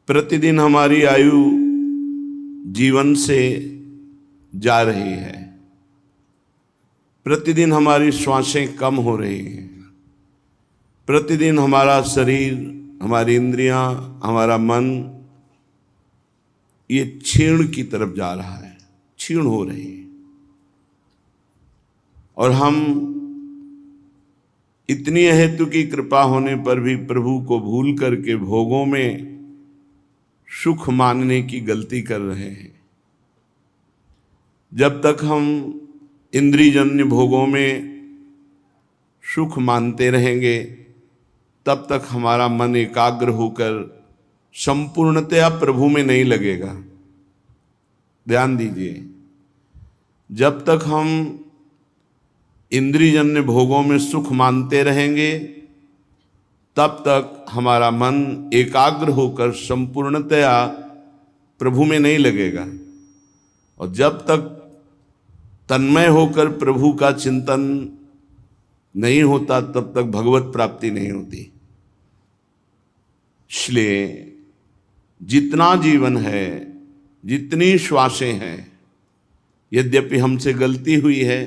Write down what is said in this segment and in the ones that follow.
प्रतिदिन हमारी आयु जीवन से जा रही है। प्रतिदिन हमारी श्वासें कम हो रही हैं। प्रतिदिन हमारा शरीर, हमारी इंद्रियां, हमारा मन ये क्षीण की तरफ जा रहा है, क्षीण हो रही है। और हम इतनी हेतु की कृपा होने पर भी प्रभु को भूल करके भोगों में सुख मानने की गलती कर रहे हैं। जब तक हम इंद्रियजन्य भोगों में सुख मानते रहेंगे तब तक हमारा मन एकाग्र होकर संपूर्णतया प्रभु में नहीं लगेगा। ध्यान दीजिए, जब तक हम इंद्रियजन्य भोगों में सुख मानते रहेंगे तब तक हमारा मन एकाग्र होकर संपूर्णतया प्रभु में नहीं लगेगा। और जब तक तन्मय होकर प्रभु का चिंतन नहीं होता तब तक भगवत प्राप्ति नहीं होती। इसलिए जितना जीवन है, जितनी श्वासें हैं, यद्यपि हमसे गलती हुई है,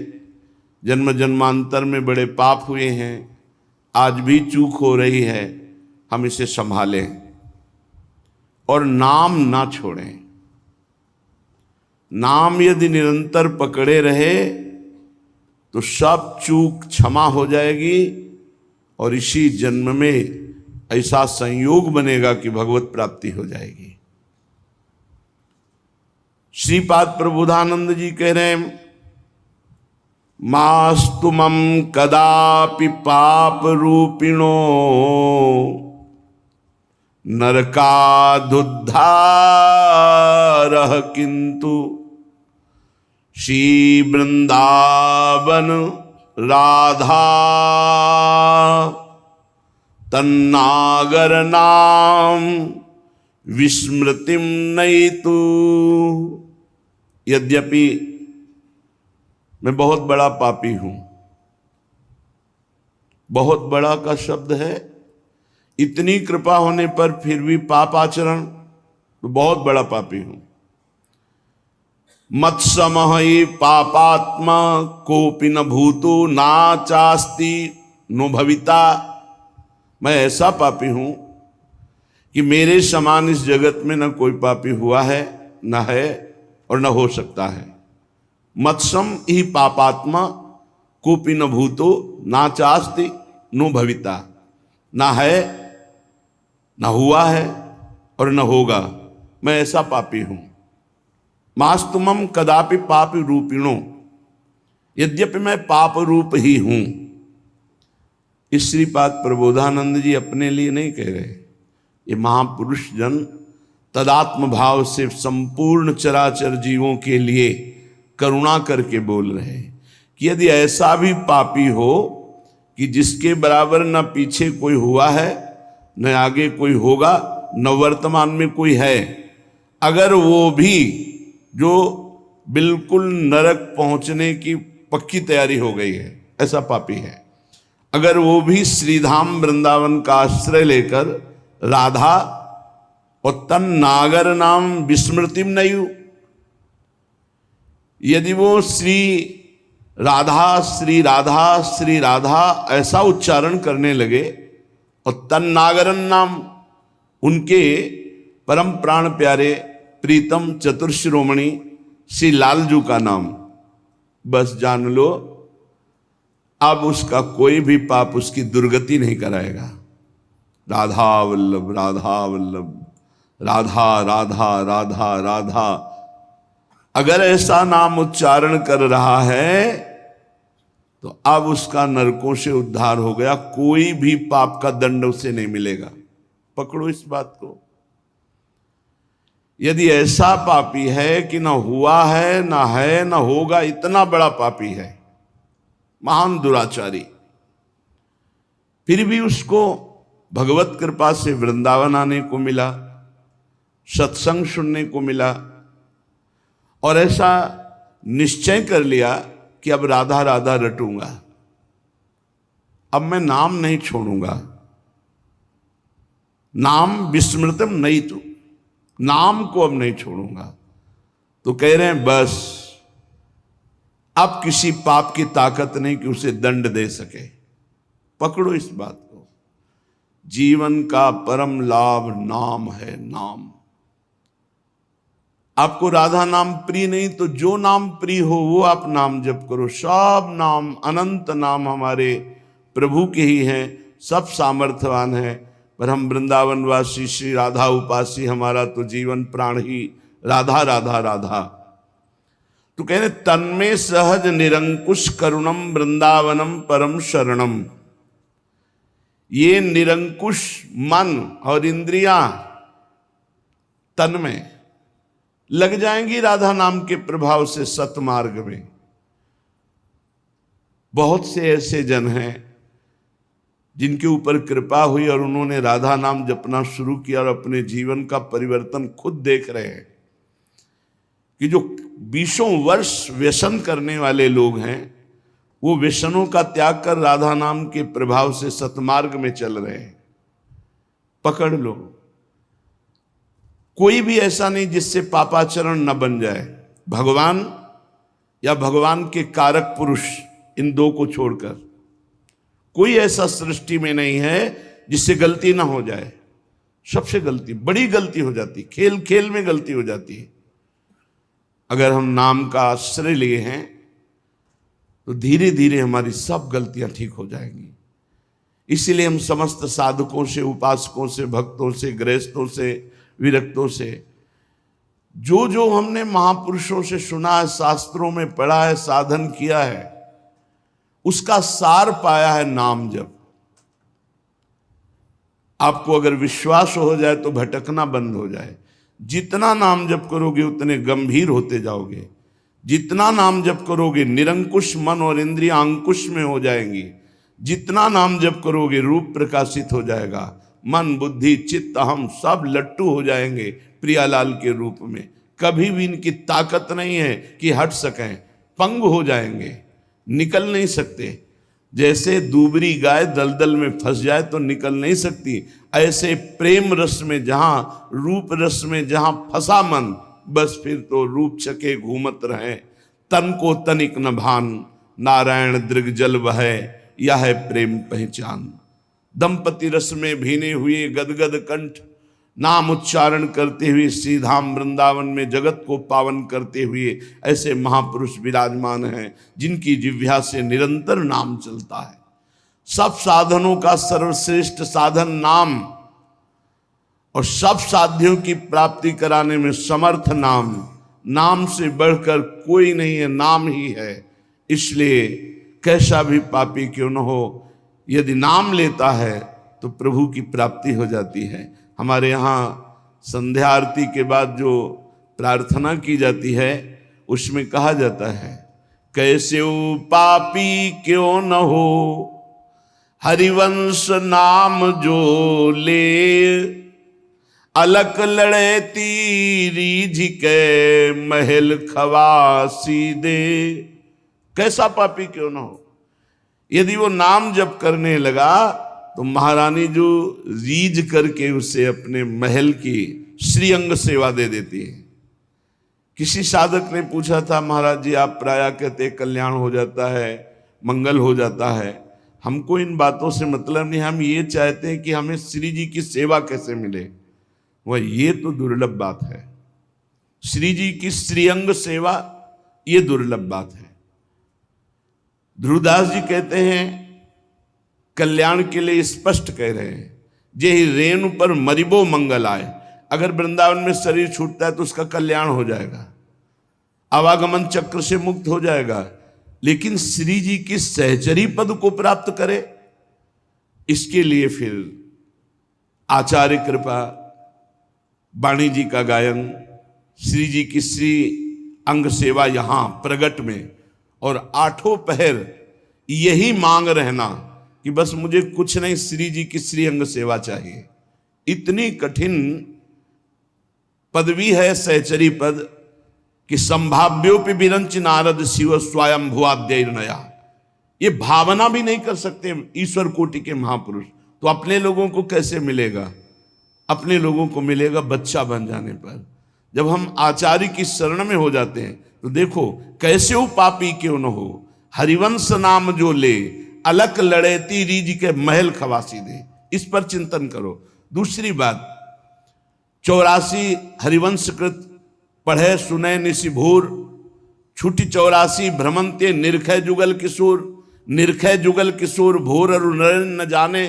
जन्म जन्मांतर में बड़े पाप हुए हैं, आज भी चूक हो रही है, हम इसे संभालें और नाम ना छोड़ें। नाम यदि निरंतर पकड़े रहे तो सब चूक क्षमा हो जाएगी और इसी जन्म में ऐसा संयोग बनेगा कि भगवत प्राप्ति हो जाएगी। श्रीपाद प्रबोधानंद जी कह रहे हैं, मास्तु मम कदापि पाप रूपिणो नरकादुद्धारः किंतु श्री वृंदावन राधा तन्नागर नाम विस्मृतिम नयितु। यद्यपि मैं बहुत बड़ा पापी हूं, बहुत बड़ा का शब्द है, इतनी कृपा होने पर फिर भी पाप आचरण, तो बहुत बड़ा पापी हूं। मत्समहि पापात्मा कोपि न भूतो ना चास्ति नो भविता। मैं ऐसा पापी हूं कि मेरे समान इस जगत में न कोई पापी हुआ है, न है और न हो सकता है। मत्सम ही पापात्मा कोपि न भूतो ना चास्ति नो भविता। ना है, न हुआ है और न होगा। मैं ऐसा पापी हूं। मास्तुमम कदापि पाप रूपिणो, यद्यपि मैं पाप रूप ही हूं। इस श्रीपाद प्रबोधानंद जी अपने लिए नहीं कह रहे, ये महापुरुष जन तदात्म भाव से संपूर्ण चराचर जीवों के लिए करुणा करके बोल रहे हैं कि यदि ऐसा भी पापी हो कि जिसके बराबर न पीछे कोई हुआ है, न आगे कोई होगा, न वर्तमान में कोई है, अगर वो भी जो बिल्कुल नरक पहुंचने की पक्की तैयारी हो गई है, ऐसा पापी है, अगर वो भी श्रीधाम वृंदावन का आश्रय लेकर राधा और तन नागर नाम विस्मृतिम नयु, यदि वो श्री राधा श्री राधा श्री राधा ऐसा उच्चारण करने लगे और तन नागरन नाम, उनके परम प्राण प्यारे प्रीतम चतुर्शिरोमणि श्री लालजू का नाम, बस जान लो अब उसका कोई भी पाप उसकी दुर्गति नहीं कराएगा। राधा वल्लभ राधा वल्लभ, राधा राधा राधा राधा, अगर ऐसा नाम उच्चारण कर रहा है तो अब उसका नरकों से उद्धार हो गया, कोई भी पाप का दंड उसे नहीं मिलेगा। पकड़ो इस बात को। यदि ऐसा पापी है कि ना हुआ है, ना है, ना होगा, इतना बड़ा पापी है, महान दुराचारी, फिर भी उसको भगवत कृपा से वृंदावन आने को मिला, सत्संग सुनने को मिला और ऐसा निश्चय कर लिया कि अब राधा राधा रटूंगा, अब मैं नाम नहीं छोड़ूंगा। नाम विस्मृतम नहीं तो, नाम को अब नहीं छोड़ूंगा। तो कह रहे हैं बस अब किसी पाप की ताकत नहीं कि उसे दंड दे सके। पकड़ो इस बात को, जीवन का परम लाभ नाम है, नाम। आपको राधा नाम प्रिय नहीं तो जो नाम प्रिय हो वो आप नाम जप करो। सब नाम, अनंत नाम हमारे प्रभु के ही हैं, सब सामर्थ्यवान हैं, पर हम वृंदावनवासी श्री राधा उपासी, हमारा तो जीवन प्राण ही राधा राधा राधा। तो कह रहे तन्मे सहज निरंकुश करुणम वृंदावनम परम शरणम। ये निरंकुश मन और इंद्रियां तन में लग जाएंगी राधा नाम के प्रभाव से सतमार्ग में। बहुत से ऐसे जन हैं जिनके ऊपर कृपा हुई और उन्होंने राधा नाम जपना शुरू किया और अपने जीवन का परिवर्तन खुद देख रहे हैं कि जो 20 वर्ष व्यसन करने वाले लोग हैं वो व्यसनों का त्याग कर राधा नाम के प्रभाव से सतमार्ग में चल रहे हैं। पकड़ लो, कोई भी ऐसा नहीं जिससे पापाचरण न बन जाए। भगवान या भगवान के कारक पुरुष, इन दो को छोड़कर कोई ऐसा सृष्टि में नहीं है जिससे गलती ना हो जाए। सबसे गलती, बड़ी गलती हो जाती, खेल खेल में गलती हो जाती है। अगर हम नाम का आश्रय लिए हैं तो धीरे धीरे हमारी सब गलतियां ठीक हो जाएंगी। इसीलिए हम समस्त साधकों से, उपासकों से, भक्तों से, गृहस्थों से, विरक्तों से, जो जो हमने महापुरुषों से सुना है, शास्त्रों में पढ़ा है, साधन किया है, उसका सार पाया है नाम जप। आपको अगर विश्वास हो जाए तो भटकना बंद हो जाए। जितना नाम जप करोगे उतने गंभीर होते जाओगे। जितना नाम जप करोगे निरंकुश मन और इंद्रियां अंकुश में हो जाएंगी। जितना नाम जप करोगे रूप प्रकाशित हो जाएगा। मन, बुद्धि, चित्त, हम सब लट्टू हो जाएंगे प्रियालाल के रूप में। कभी भी इनकी ताकत नहीं है कि हट सकें, पंग हो जाएंगे, निकल नहीं सकते। जैसे दूबरी गाय दलदल में फंस जाए तो निकल नहीं सकती, ऐसे प्रेम रस में, जहां रूप रस में जहां फंसा मन, बस फिर तो रूप चके घूमत रहे। तन को तनिक न भान, नारायण दृग जल बहै, यह है प्रेम पहचान। दंपति रस में भीने हुए गदगद कंठ, नाम उच्चारण करते हुए श्रीधाम वृंदावन में जगत को पावन करते हुए ऐसे महापुरुष विराजमान हैं जिनकी जिह्वा से निरंतर नाम चलता है। सब साधनों का सर्वश्रेष्ठ साधन नाम, और सब साध्यों की प्राप्ति कराने में समर्थ नाम। नाम से बढ़कर कोई नहीं है, नाम ही है। इसलिए कैसा भी पापी क्यों न हो, यदि नाम लेता है तो प्रभु की प्राप्ति हो जाती है। हमारे यहाँ संध्या आरती के बाद जो प्रार्थना की जाती है उसमें कहा जाता है, कैसे पापी क्यों न हो हरिवंश नाम जो ले, अलक लड़े तीरी झिके महल खवासी दे। कैसा पापी क्यों न हो, यदि वो नाम जप करने लगा तो महारानी जो रीझ करके उसे अपने महल की श्रीअंग सेवा दे देती है। किसी साधक ने पूछा था, महाराज जी आप प्रायः कहते कल्याण हो जाता है, मंगल हो जाता है, हमको इन बातों से मतलब नहीं, हम ये चाहते हैं कि हमें श्री जी की सेवा कैसे मिले। वह ये तो दुर्लभ बात है, श्री जी की श्रीअंग सेवा ये दुर्लभ बात है। ध्रुवदास जी कहते हैं कल्याण के लिए स्पष्ट कह रहे हैं, जे ही रेणु पर मरिबो मंगल आए। अगर वृंदावन में शरीर छूटता है तो उसका कल्याण हो जाएगा, आवागमन चक्र से मुक्त हो जाएगा, लेकिन श्री जी की सहचरी पद को प्राप्त करे, इसके लिए फिर आचार्य कृपा, वाणी जी का गायन, श्री जी की श्री अंग सेवा यहाँ प्रगट में, और आठों पहर यही मांग रहना कि बस मुझे कुछ नहीं, श्री जी की श्री अंग सेवा चाहिए। इतनी कठिन पदवी है सहचरी पद कि संभाव्योपि विरंच नारद शिव स्वयं भुआद्य नया। ये भावना भी नहीं कर सकते ईश्वर कोटि के महापुरुष, तो अपने लोगों को कैसे मिलेगा। अपने लोगों को मिलेगा बच्चा बन जाने पर। जब हम आचार्य की शरण में हो जाते हैं तो देखो कैसे वो पापी क्यों न हो, हरिवंश नाम जो ले, अलक लड़ेती रीज के महल खवासी दे। इस पर चिंतन करो। दूसरी बात, 84 हरिवंश कृत पढ़े सुने निशिभूर, छुटी 84 भ्रमंते निरखय जुगल किशोर, निरखय जुगल किशोर भोर अरु नर न जाने,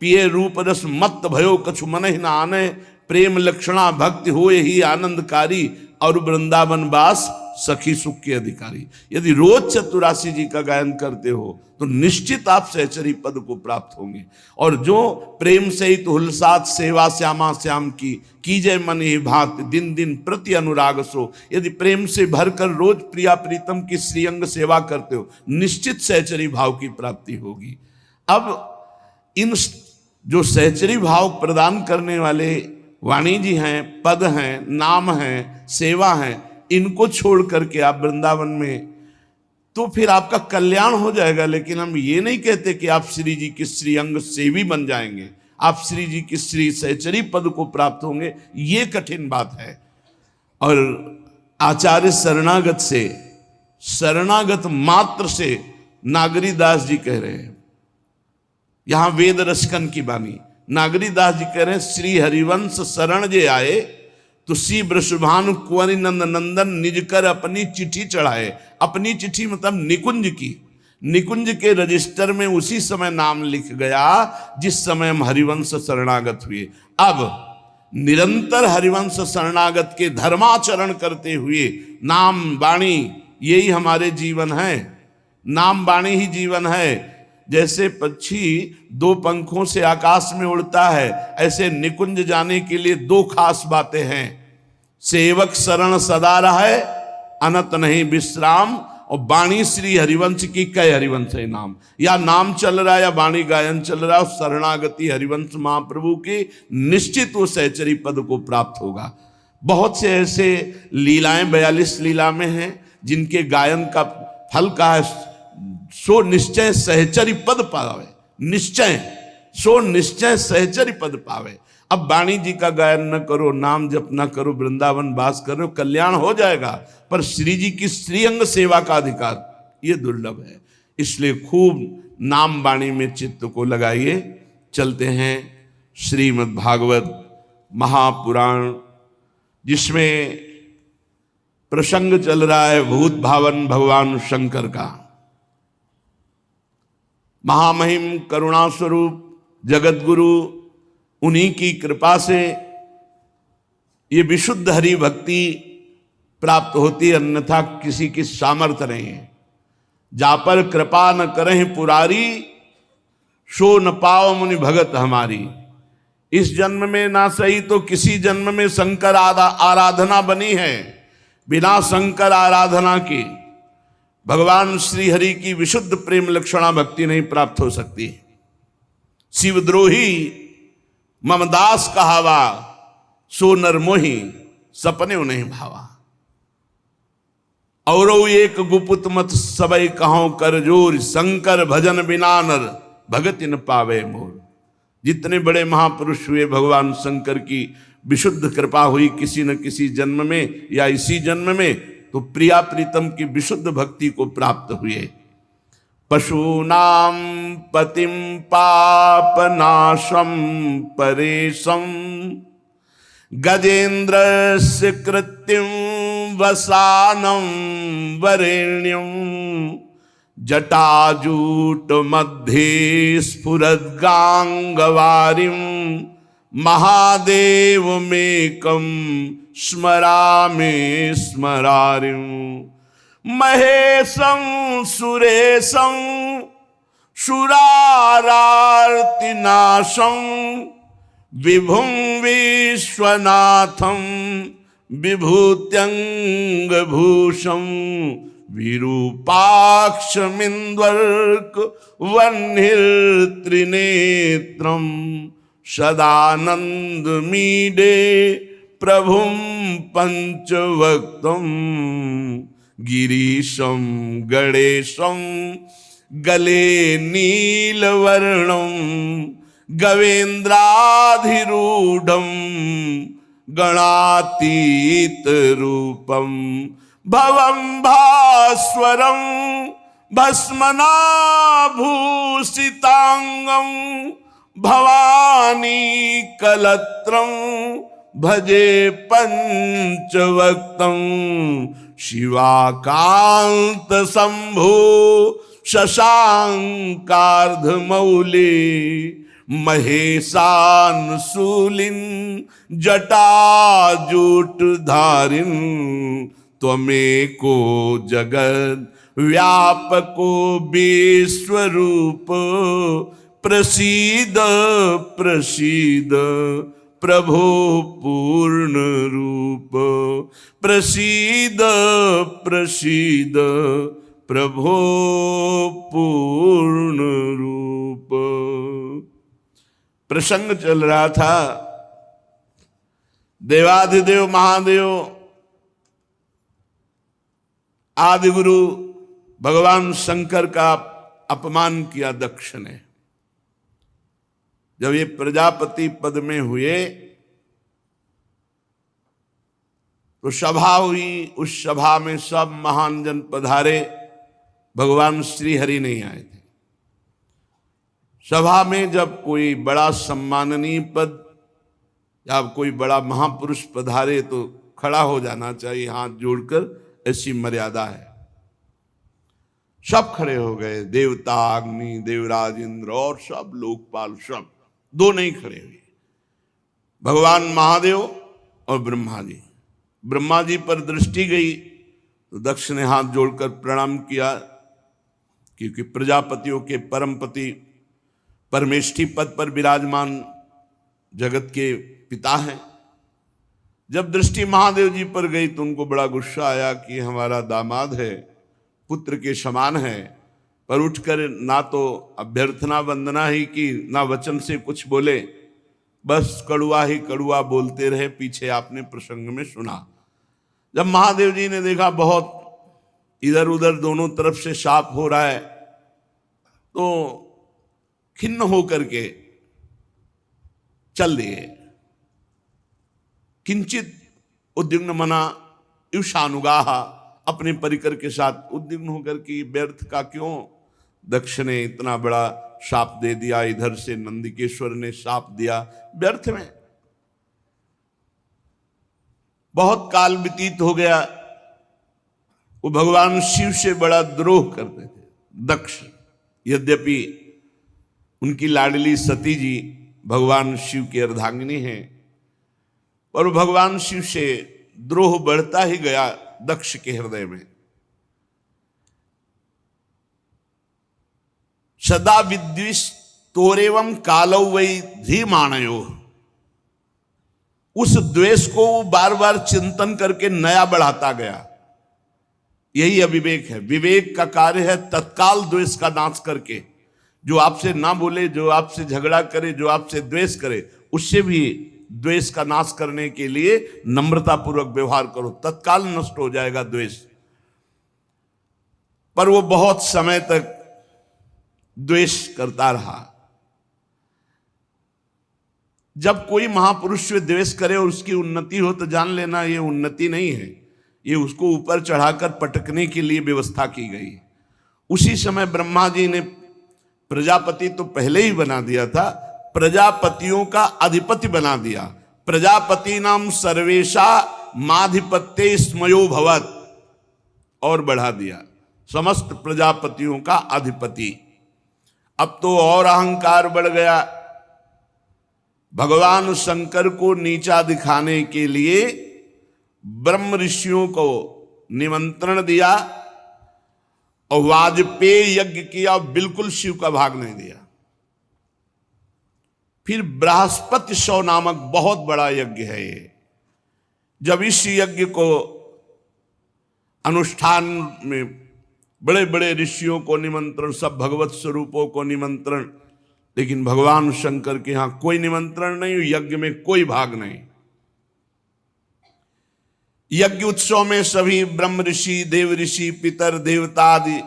पिए रूप रस मत भयो कछु मन ही न आने, प्रेम लक्षणा भक्ति हो ही आनंदकारी, और वृंदावन वास सखी सुख के अधिकारी। यदि रोज 84 जी का गायन करते हो तो निश्चित आप सहचरी पद को प्राप्त होंगे। और जो प्रेम सहित हुलसात सेवा श्यामा श्याम की जय मन ही भात, दिन दिन प्रति अनुराग सो। यदि प्रेम से भरकर रोज प्रिया प्रीतम की श्रीअंग सेवा करते हो, निश्चित सहचरी भाव की प्राप्ति होगी। अब इन जो सहचरी भाव प्रदान करने वाले वाणी जी हैं, पद हैं, नाम हैं, सेवा हैं, इनको छोड़ करके आप वृंदावन में, तो फिर आपका कल्याण हो जाएगा। लेकिन हम ये नहीं कहते कि आप श्री जी की श्रीअंग सेवी बन जाएंगे, आप श्री जी की श्री सहचरी पद को प्राप्त होंगे, ये कठिन बात है। और आचार्य शरणागत से, शरणागत मात्र से नागरी दास जी कह रहे हैं, यहां वेद रसकन की बानी, नागरी दास जी कह रहे हैं, श्री हरिवंश शरण जे आए, तो सी वृषभानु कुंवरी नंद नंदन निज कर अपनी चिट्ठी चढ़ाए। अपनी चिट्ठी मतलब निकुंज की, निकुंज के रजिस्टर में उसी समय नाम लिख गया जिस समय हम हरिवंश शरणागत हुए। अब निरंतर हरिवंश शरणागत के धर्माचरण करते हुए नाम वाणी यही हमारे जीवन है, नाम वाणी ही जीवन है। जैसे पक्षी 2 पंखों से आकाश में उड़ता है, ऐसे निकुंज जाने के लिए 2 खास बातें हैं, सेवक शरण सदा रहे, अनत नहीं विश्राम, और वाणी श्री हरिवंश की कई हरिवंश है नाम, या नाम चल रहा है या वाणी गायन चल रहा है, शरणागति हरिवंश महाप्रभु की, निश्चित वो सहचरी पद को प्राप्त होगा। बहुत से ऐसे लीलाएं 42 लीला में हैं जिनके गायन का फल का है सो निश्चय सहचरी पद पावे, निश्चय सो निश्चय सहचरी पद पावे। अब वाणी जी का गायन न करो, नाम जप न करो, वृंदावन वास करो, कल्याण हो जाएगा, पर श्री जी की श्रीअंग सेवा का अधिकार ये दुर्लभ है। इसलिए खूब नाम वाणी में चित्त को लगाइए। चलते हैं श्रीमद् भागवत महापुराण, जिसमें प्रसंग चल रहा है भूत भावन भगवान शंकर का। महामहिम करुणा स्वरूप जगत गुरु, उन्हीं की कृपा से ये विशुद्ध हरि भक्ति प्राप्त होती, अन्यथा किसी की सामर्थ्य नहीं है। जा पर कृपा न करें पुरारी, सो न पाओ मुनि भगत हमारी। इस जन्म में ना सही तो किसी जन्म में शंकर आराधना बनी है, बिना शंकर आराधना के भगवान श्री हरि की विशुद्ध प्रेम लक्षणा भक्ति नहीं प्राप्त हो सकती। शिवद्रोही ममदास कहावा, सो नरमोही सपने नहीं भावा। और एक गुपुत मत सबई कहो कर जोर, शंकर भजन बिना नर भगति न पावे मोर। जितने बड़े महापुरुष हुए, भगवान शंकर की विशुद्ध कृपा हुई किसी न किसी जन्म में या इसी जन्म में, तो प्रिया प्रीतम की विशुद्ध भक्ति को प्राप्त हुए। पशूनाम पतिम पापनाशम परेशम, गजेन्द्रस्य कृत्यं वसानं वरेण्यं, जटाजूट मध्ये स्फुरद्गांगवारिं, महादेवमेकं स्मरामि स्मरारिं। महेशं सुरेशं सुरारार्तिनाशं, विभुं विश्वनाथं विभूत्यंगभूषं, विरूपाक्षमिन्द्वर्क वह्निर्त्रिनेत्रं, सदानन्दमीडे प्रभुं पंचवक्त्रं, गिरीशं गणेशं गले नीलवर्णं, गवेन्द्राधिरूढ़ं गणातीत रूपम भवं भास्वरं भस्मनाभूषितांगं भवानी कलत्रं भजे पंचवक्तं शिवाकांत शंभो शशांकार्धमौले महेशानशूलिन जटाजूटधारिन त्वमेको जगद व्यापको विश्वरूप प्रसीद प्रसीद प्रभो पूर्ण रूप प्रसीद प्रसीद प्रभो पूर्ण रूप। प्रसंग चल रहा था, देवाधिदेव महादेव आदि गुरु भगवान शंकर का अपमान किया दक्ष ने। जब ये प्रजापति पद में हुए तो सभा हुई, उस सभा में सब महान जन पधारे, भगवान श्री हरि नहीं आए थे। सभा में जब कोई बड़ा सम्माननीय पद या कोई बड़ा महापुरुष पधारे तो खड़ा हो जाना चाहिए हाथ जोड़कर, ऐसी मर्यादा है। सब खड़े हो गए, देवता, अग्नि, देवराज इंद्र और सब लोकपाल, सब। दो नहीं खड़े हुए, भगवान महादेव और ब्रह्मा जी। ब्रह्मा जी पर दृष्टि गई तो दक्ष ने हाथ जोड़कर प्रणाम किया, क्योंकि प्रजापतियों के परमपति परमेष्ठी पद पर विराजमान जगत के पिता हैं। जब दृष्टि महादेव जी पर गई तो उनको बड़ा गुस्सा आया कि हमारा दामाद है, पुत्र के समान है, पर उठकर ना तो अभ्यर्थना वंदना ही की, ना वचन से कुछ बोले, बस कड़ुआ ही कड़ुआ बोलते रहे। पीछे आपने प्रसंग में सुना, जब महादेव जी ने देखा बहुत इधर उधर दोनों तरफ से शाप हो रहा है, तो खिन्न होकर के चल दिए। किंचित उद्विग्न मना युषानुगाह, अपने परिकर के साथ उद्विग्न होकर कि व्यर्थ का क्यों दक्ष ने इतना बड़ा शाप दे दिया, इधर से नंदिकेश्वर ने शाप दिया, व्यर्थ में। बहुत काल व्यतीत हो गया, वो भगवान शिव से बड़ा द्रोह करते थे दक्ष। यद्यपि उनकी लाडली सती जी भगवान शिव की अर्धांगिनी हैं, और भगवान शिव से द्रोह बढ़ता ही गया दक्ष के हृदय में। सदा विद्विष तोरेवम कालौ वै धीमानयो, उस द्वेष को वो बार बार चिंतन करके नया बढ़ाता गया। यही अविवेक है। विवेक का कार्य है तत्काल द्वेष का नाश करके, जो आपसे ना बोले, जो आपसे झगड़ा करे, जो आपसे द्वेष करे, उससे भी द्वेष का नाश करने के लिए नम्रता पूर्वक व्यवहार करो, तत्काल नष्ट हो जाएगा द्वेष। पर वो बहुत समय तक द्वेष करता रहा। जब कोई महापुरुष से द्वेष करे और उसकी उन्नति हो तो जान लेना ये उन्नति नहीं है, ये उसको ऊपर चढ़ाकर पटकने के लिए व्यवस्था की गई। उसी समय ब्रह्मा जी ने प्रजापति तो पहले ही बना दिया था, प्रजापतियों का अधिपति बना दिया। प्रजापति नाम सर्वेशा माधिपत्य स्मयो भवत, और बढ़ा दिया, समस्त प्रजापतियों का अधिपति। अब तो और अहंकार बढ़ गया। भगवान शंकर को नीचा दिखाने के लिए ब्रह्म ऋषियों को निमंत्रण दिया और वाजपेय यज्ञ किया, बिल्कुल शिव का भाग नहीं दिया। फिर बृहस्पति शव नामक बहुत बड़ा यज्ञ है ये। जब इस यज्ञ को अनुष्ठान में बड़े बड़े ऋषियों को निमंत्रण, सब भगवत स्वरूपों को निमंत्रण, लेकिन भगवान शंकर के यहां कोई निमंत्रण नहीं, यज्ञ में कोई भाग नहीं। यज्ञ उत्सव में सभी ब्रह्म ऋषि, देव ऋषि, पितर, देवता आदि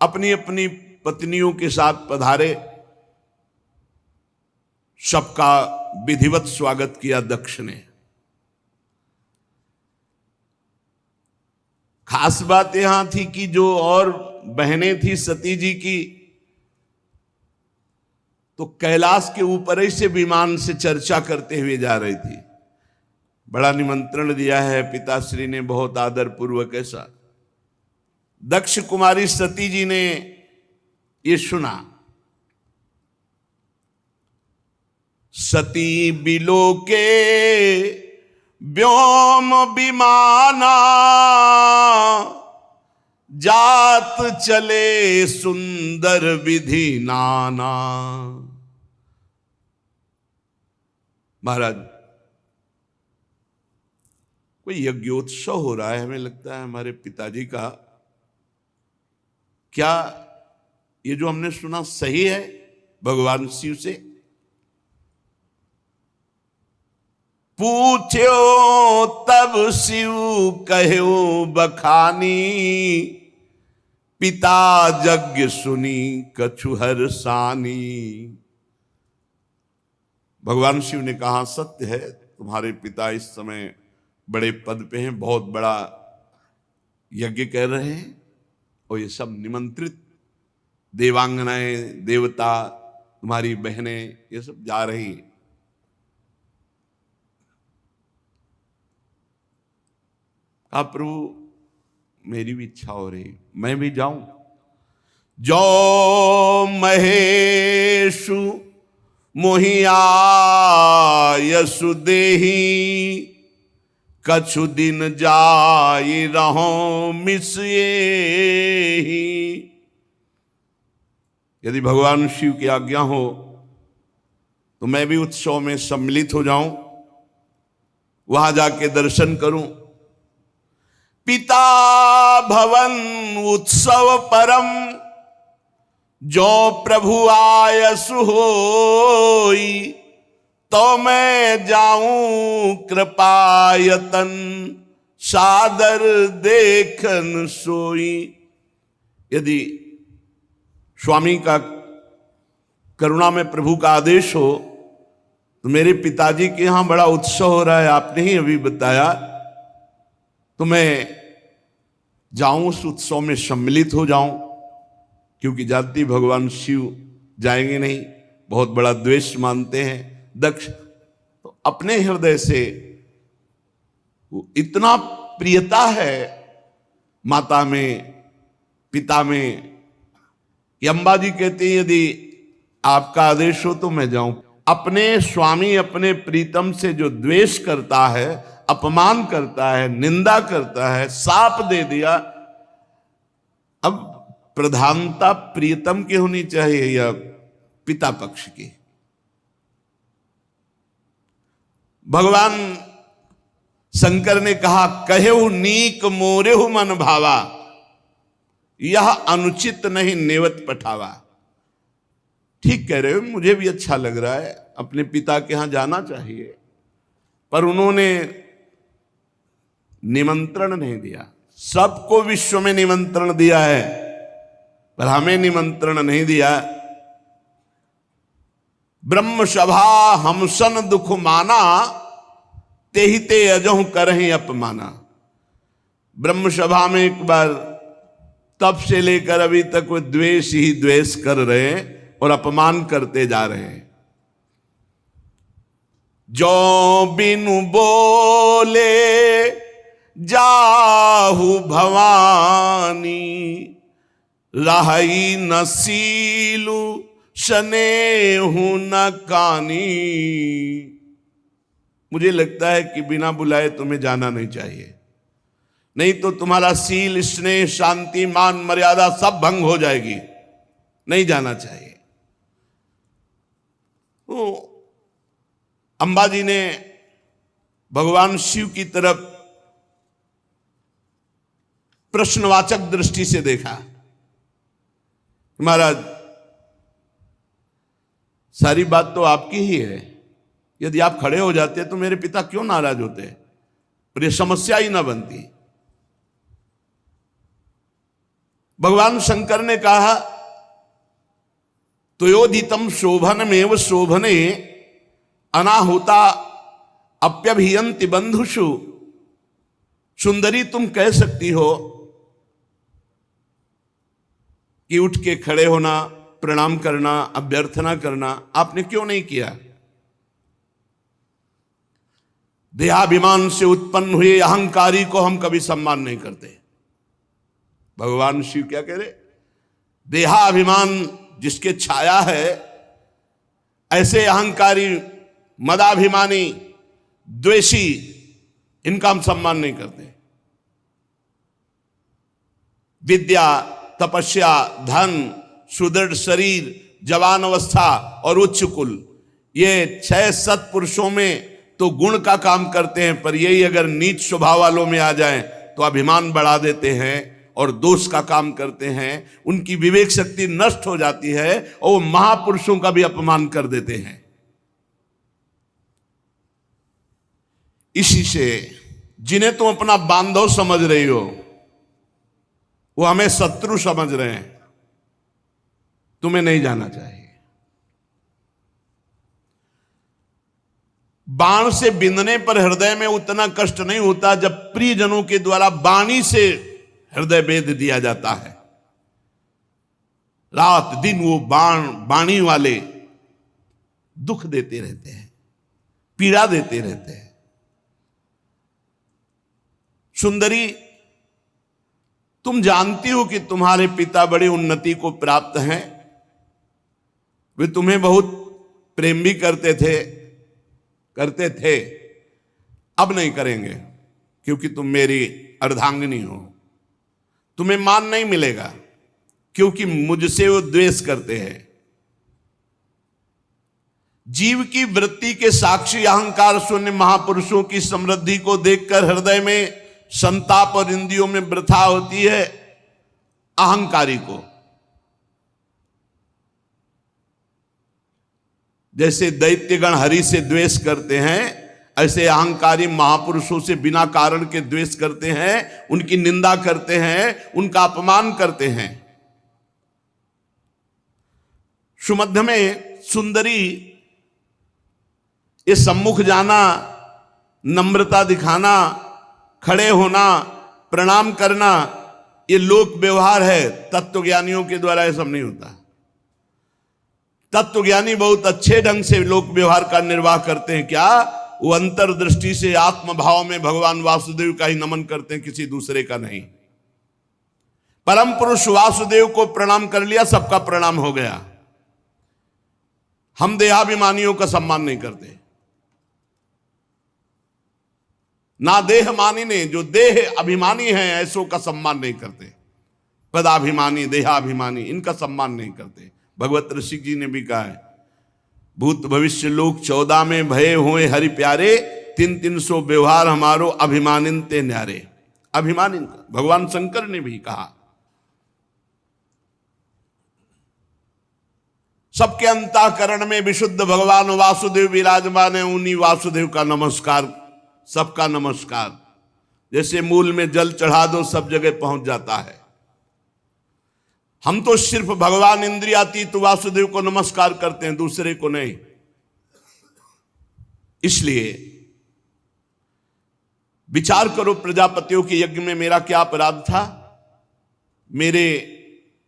अपनी अपनी पत्नियों के साथ पधारे। सबका विधिवत स्वागत किया दक्ष ने। खास बात यहां थी कि जो और बहनें थी सती जी की, तो कैलाश के ऊपर ही से विमान से चर्चा करते हुए जा रही थी। बड़ा निमंत्रण दिया है पिताश्री ने, बहुत आदर पूर्वक ऐसा। दक्ष कुमारी सती जी ने ये सुना। सती बिलोके व्योम विमाना, जात चले सुंदर विधि नाना। महाराज, कोई यज्ञोत्सव हो रहा है, हमें लगता है हमारे पिताजी का। क्या ये जो हमने सुना सही है भगवान शिव से? पूछो तब शिव कहो बखानी, पिता यज्ञ सुनी कछु हर्षानी। भगवान शिव ने कहा सत्य है, तुम्हारे पिता इस समय बड़े पद पे हैं, बहुत बड़ा यज्ञ कर रहे हैं, और ये सब निमंत्रित देवांगनाएं, देवता, तुम्हारी बहनें, ये सब जा रही हैं। कहा प्रभु मेरी भी इच्छा हो रही, मैं भी जाऊं। जो महेशु मोहिया यसु देही, कछु दिन जाई रहो मिसिए। यदि भगवान शिव की आज्ञा हो तो मैं भी उत्सव में सम्मिलित हो जाऊं, वहां जाके दर्शन करूं। पिता भवन उत्सव परम, जो प्रभु आयसु होई, तो मैं जाऊं कृपायतन, सादर देखन सोई। यदि स्वामी का करुणा में प्रभु का आदेश हो तो मेरे पिताजी के यहां बड़ा उत्सव हो रहा है, आपने ही अभी बताया, तो मैं जाऊं, उस उत्सव में सम्मिलित हो जाऊं। क्योंकि जानती भगवान शिव जाएंगे नहीं, बहुत बड़ा द्वेष मानते हैं दक्ष। तो अपने हृदय से इतना प्रियता है माता में, पिता में, कि अम्बा जी कहते हैं यदि आपका आदेश हो तो मैं जाऊं। अपने स्वामी, अपने प्रीतम से जो द्वेष करता है, अपमान करता है, निंदा करता है, साप दे दिया, अब प्रधानता प्रियतम की होनी चाहिए या पिता पक्ष की? भगवान शंकर ने कहा कहेहु नीक मोरेहु मन भावा, यह अनुचित नहीं नेवत पठावा। ठीक कह रहे हो, मुझे भी अच्छा लग रहा है, अपने पिता के यहां जाना चाहिए, पर उन्होंने निमंत्रण नहीं दिया। सबको विश्व में निमंत्रण दिया है, पर हमें निमंत्रण नहीं दिया। ब्रह्म सभा हमसन दुख माना, तेहि ते अजहु करहि अपमाना। ब्रह्म सभा में एक बार तब से लेकर अभी तक वो द्वेष ही द्वेष कर रहे हैं और अपमान करते जा रहे हैं। जो बिनु बोले जाहु भवानी, रही न सीलु स्नेहु न कानी। मुझे लगता है कि बिना बुलाए तुम्हें जाना नहीं चाहिए, नहीं तो तुम्हारा सील, स्नेह, शांति, मान, मर्यादा सब भंग हो जाएगी। नहीं जाना चाहिए। तो अंबा जी ने भगवान शिव की तरफ प्रश्नवाचक दृष्टि से देखा। महाराज सारी बात तो आपकी ही है, यदि आप खड़े हो जाते तो मेरे पिता क्यों नाराज होते, और ये समस्या ही ना बनती। भगवान शंकर ने कहा त्वयोदितम शोभनमेव शोभने अनाहुता अप्यभियंति बंधुषु। सुंदरी तुम कह सकती हो कि उठ के खड़े होना, प्रणाम करना, अभ्यर्थना करना आपने क्यों नहीं किया? देहाभिमान से उत्पन्न हुए अहंकारी को हम कभी सम्मान नहीं करते। भगवान शिव क्या कह रहे? देहाभिमान जिसके छाया है, ऐसे अहंकारी, मदाभिमानी, द्वेषी, इनका हम सम्मान नहीं करते। विद्या, तपस्या, धन, सुदृढ़ शरीर, जवान अवस्था और उच्च कुल, ये 6 सत्पुरुषों में तो गुण का काम करते हैं, पर यही अगर नीच स्वभाव वालों में आ जाएं तो अभिमान बढ़ा देते हैं और दोष का काम करते हैं। उनकी विवेक शक्ति नष्ट हो जाती है और वो महापुरुषों का भी अपमान कर देते हैं। इसी से जिन्हें तुम अपना बांधव समझ रही हो, वो हमें शत्रु समझ रहे हैं। तुम्हें नहीं जाना चाहिए। बाण से बिंदने पर हृदय में उतना कष्ट नहीं होता जब प्रियजनों के द्वारा बाणी से हृदय भेद दिया जाता है। रात दिन वो बाणी वाले दुख देते रहते हैं, पीड़ा देते रहते हैं। सुंदरी, तुम जानती हो कि तुम्हारे पिता बड़ी उन्नति को प्राप्त हैं। वे तुम्हें बहुत प्रेम भी करते थे, अब नहीं करेंगे, क्योंकि तुम मेरी अर्धांगिनी हो। तुम्हें मान नहीं मिलेगा क्योंकि मुझसे वो द्वेष करते हैं। जीव की वृत्ति के साक्षी अहंकार शून्य महापुरुषों की समृद्धि को देखकर हृदय में संताप और इंद्रियों में वृथा होती है। अहंकारी को जैसे दैत्यगण हरि से द्वेष करते हैं, ऐसे अहंकारी महापुरुषों से बिना कारण के द्वेष करते हैं, उनकी निंदा करते हैं, उनका अपमान करते हैं। सुमध्य में सुंदरी ये सम्मुख जाना, नम्रता दिखाना, खड़े होना, प्रणाम करना, ये लोक व्यवहार है। तत्वज्ञानियों के द्वारा ये सब नहीं होता। तत्वज्ञानी बहुत अच्छे ढंग से लोक व्यवहार का निर्वाह करते हैं। क्या? वो अंतर्दृष्टि से आत्मभाव में भगवान वासुदेव का ही नमन करते हैं, किसी दूसरे का नहीं। परम पुरुष वासुदेव को प्रणाम कर लिया, सबका प्रणाम हो गया। हम देहाभिमानियों का सम्मान नहीं करते। ना देह मानी ने, जो देह अभिमानी हैं ऐसों का सम्मान नहीं करते। पदाभिमानी, देहाभिमानी, इनका सम्मान नहीं करते। भगवत ऋषि जी ने भी कहा है, भूत भविष्य लोक 14 में भये हुए हरि प्यारे, 300 व्यवहार हमारो अभिमानिन ते न्यारे। अभिमानिन, भगवान शंकर ने भी कहा। सबके अंतःकरण में विशुद्ध भगवान वासुदेव विराजमान है। उन्हीं वासुदेव का नमस्कार, सबका नमस्कार। जैसे मूल में जल चढ़ा दो, सब जगह पहुंच जाता है। हम तो सिर्फ भगवान इंद्रियातीत वासुदेव को नमस्कार करते हैं, दूसरे को नहीं। इसलिए विचार करो, प्रजापतियों के यज्ञ में मेरा क्या अपराध था? मेरे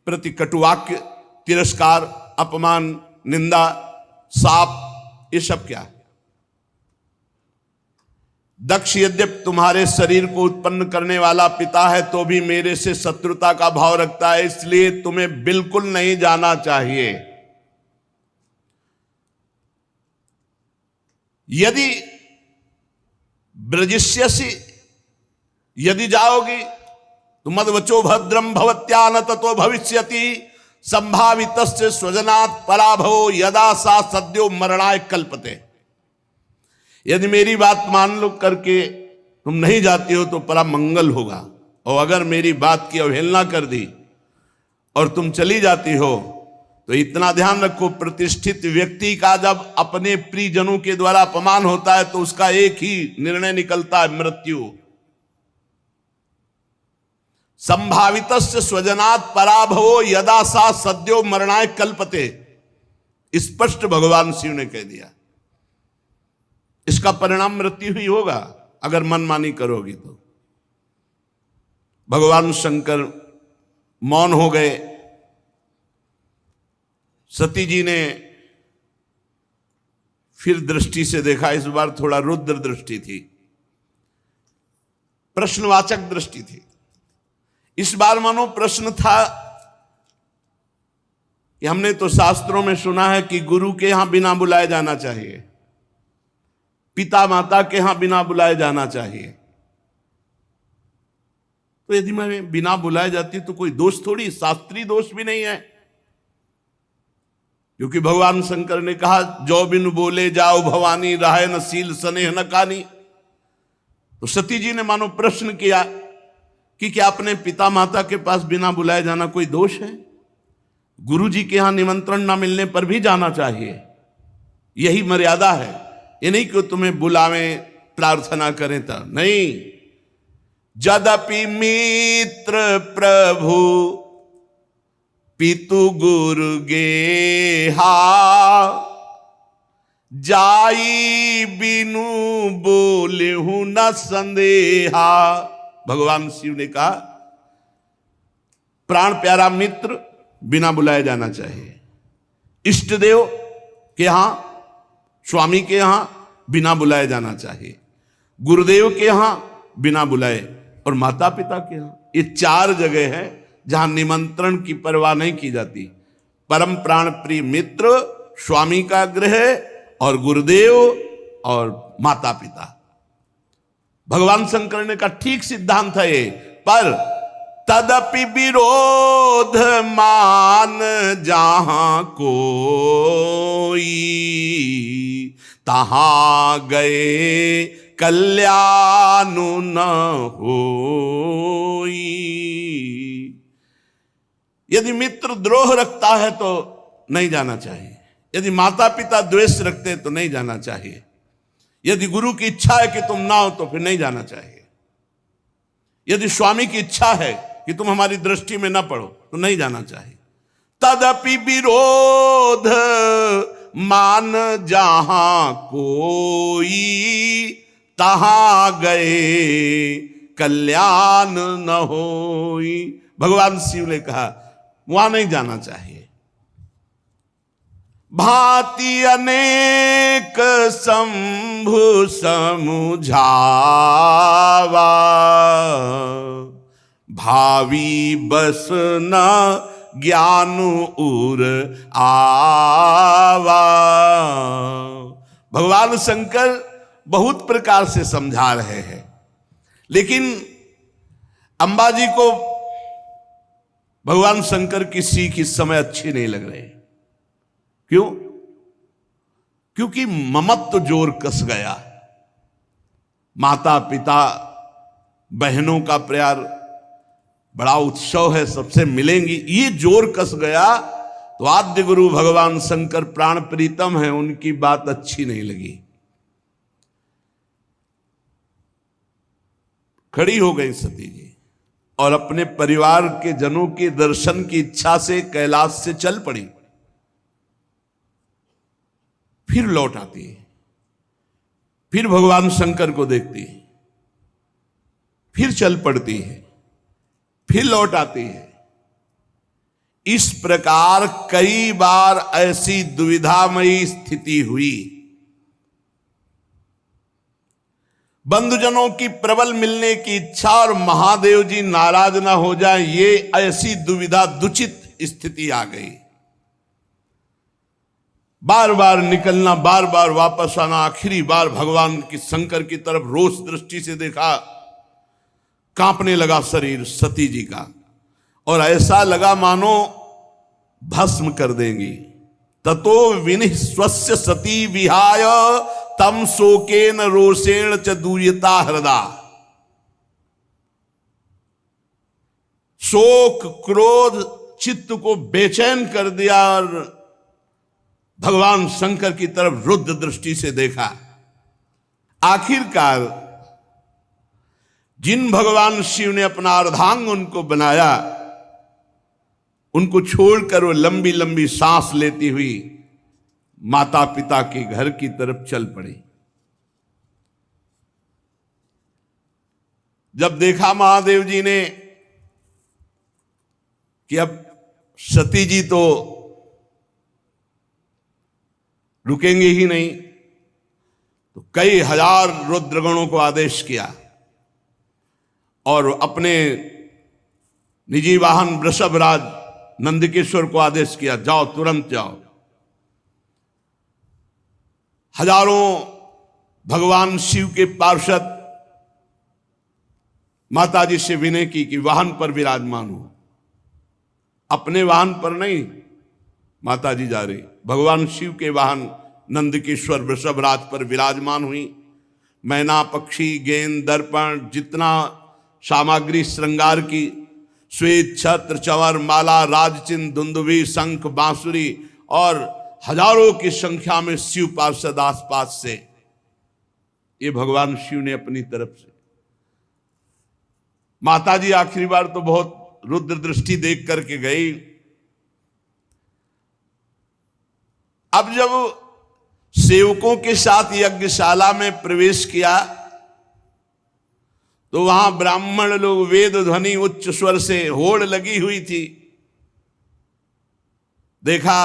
प्रति कटुवाक्य, तिरस्कार, अपमान, निंदा, शाप, ये सब क्या है? दक्ष यद्यपि तुम्हारे शरीर को उत्पन्न करने वाला पिता है, तो भी मेरे से शत्रुता का भाव रखता है, इसलिए तुम्हें बिल्कुल नहीं जाना चाहिए। यदि ब्रजिष्यसि, यदि जाओगी तो मद्वचो भद्रम भवत्या न ततो भविष्यति संभावितस्य स्वजनात् पराभवो यदा सा सद्यो मरणाय कल्पते। यदि मेरी बात मान लो करके तुम नहीं जाती हो तो परम मंगल होगा, और अगर मेरी बात की अवहेलना कर दी और तुम चली जाती हो तो इतना ध्यान रखो, प्रतिष्ठित व्यक्ति का जब अपने प्रियजनों के द्वारा अपमान होता है तो उसका एक ही निर्णय निकलता है, मृत्यु। संभावितस्य स्वजनात् पराभवो यदा सा सद्यो मरणाय कल्पते, स्पष्ट भगवान शिव ने कह दिया। इसका परिणाम मृत्यु ही होगा अगर मनमानी करोगी तो। भगवान शंकर मौन हो गए। सती जी ने फिर दृष्टि से देखा, इस बार थोड़ा रुद्र दृष्टि थी, प्रश्नवाचक दृष्टि थी। इस बार मानो प्रश्न था कि हमने तो शास्त्रों में सुना है कि गुरु के यहां बिना बुलाए जाना चाहिए, पिता माता के यहां बिना बुलाए जाना चाहिए। तो यदि मैं बिना बुलाए जाती तो कोई दोष थोड़ी, शास्त्रीय दोष भी नहीं है, क्योंकि भगवान शंकर ने कहा जो बिनु बोले जाओ भवानी, राहे न सील स्नेह न कानी। तो सती जी ने मानो प्रश्न किया कि क्या अपने पिता माता के पास बिना बुलाए जाना कोई दोष है? गुरु जी के यहां निमंत्रण ना मिलने पर भी जाना चाहिए, यही मर्यादा है। ये नहीं कि तुम्हें बुलावें, प्रार्थना करें तब नहीं। जदपि मित्र प्रभु पितु गुरु गेहा, जाई बिनु बोले हूं न संदेहा। भगवान शिव ने कहा प्राण प्यारा मित्र बिना बुलाए जाना चाहिए, इष्ट देव के यहां, स्वामी के यहां बिना बुलाए जाना चाहिए, गुरुदेव के यहां बिना बुलाए, और माता पिता के यहां। ये 4 जगह है जहां निमंत्रण की परवाह नहीं की जाती। परम प्राण प्रिय मित्र, स्वामी का गृह, और गुरुदेव और माता पिता। भगवान शंकर ने कहा ठीक सिद्धांत है ये, पर तदपि विरोध मान जहां कोई, तहां गए कल्याण न होई। यदि मित्र द्रोह रखता है तो नहीं जाना चाहिए, यदि माता पिता द्वेष रखते हैं तो नहीं जाना चाहिए, यदि गुरु की इच्छा है कि तुम ना हो तो फिर नहीं जाना चाहिए, यदि स्वामी की इच्छा है कि तुम हमारी दृष्टि में ना पड़ो तो नहीं जाना चाहिए। तदपि विरोध मान जहां कोई, तहां गए कल्याण न होई। भगवान शिव ने कहा वहां नहीं जाना चाहिए। भांति अनेक शंभु समुझावा, भावी बस न ज्ञान उर आवा। भगवान शंकर बहुत प्रकार से समझा रहे हैं, लेकिन अंबाजी को भगवान शंकर की सीख इस समय अच्छी नहीं लग रही। क्यों? क्योंकि ममत्व जोर कस गया। माता पिता बहनों का प्यार बड़ा उत्सव है, सबसे मिलेंगी, ये जोर कस गया तो आद्य गुरु भगवान शंकर प्राण प्रीतम है, उनकी बात अच्छी नहीं लगी। खड़ी हो गई सती जी और अपने परिवार के जनों के दर्शन की इच्छा से कैलाश से चल पड़ी। फिर लौट आती है, फिर भगवान शंकर को देखती है, फिर चल पड़ती है, फिर लौट आती है। इस प्रकार कई बार ऐसी दुविधामयी स्थिति हुई। बंधुजनों की प्रबल मिलने की इच्छा और महादेव जी नाराज ना हो जाए, ये ऐसी दुविधा दुचित स्थिति आ गई। बार बार निकलना, बार बार वापस आना। आखिरी बार भगवान की शंकर की तरफ रोष दृष्टि से देखा, कांपने लगा शरीर सती जी का, और ऐसा लगा मानो भस्म कर देंगी। ततो विनिः स्वस्य सती विहाय तम शोकेन रोषेण च दूयता हृदा। शोक क्रोध चित्त को बेचैन कर दिया और भगवान शंकर की तरफ रुद्र दृष्टि से देखा। आखिरकार जिन भगवान शिव ने अपना अर्धांग उनको बनाया, उनको छोड़कर वो लंबी लंबी सांस लेती हुई माता पिता के घर की तरफ चल पड़ी। जब देखा महादेव जी ने कि अब सती जी तो रुकेंगे ही नहीं, तो कई हजार रुद्रगणों को आदेश किया और अपने निजी वाहन वृषभराज नंदकिशोर को आदेश किया, जाओ तुरंत जाओ। हजारों भगवान शिव के पार्षद माताजी से विनय की कि वाहन पर विराजमान हो। अपने वाहन पर नहीं माताजी जा रही, भगवान शिव के वाहन नंदकिशोर वृषभराज पर विराजमान हुई। मैना, पक्षी, गेंद, दर्पण, जितना सामग्री श्रृंगार की, श्वेत छत्र, चंवर, माला, राजचिन्ह, दुंदुभी, शंख, बांसुरी और हजारों की संख्या में शिव पार्षद आसपास से, ये भगवान शिव ने अपनी तरफ से। माताजी आखिरी बार तो बहुत रुद्र दृष्टि देख करके गई। अब जब सेवकों के साथ यज्ञशाला में प्रवेश किया तो वहां ब्राह्मण लोग वेद ध्वनि उच्च स्वर से होड़ लगी हुई थी। देखा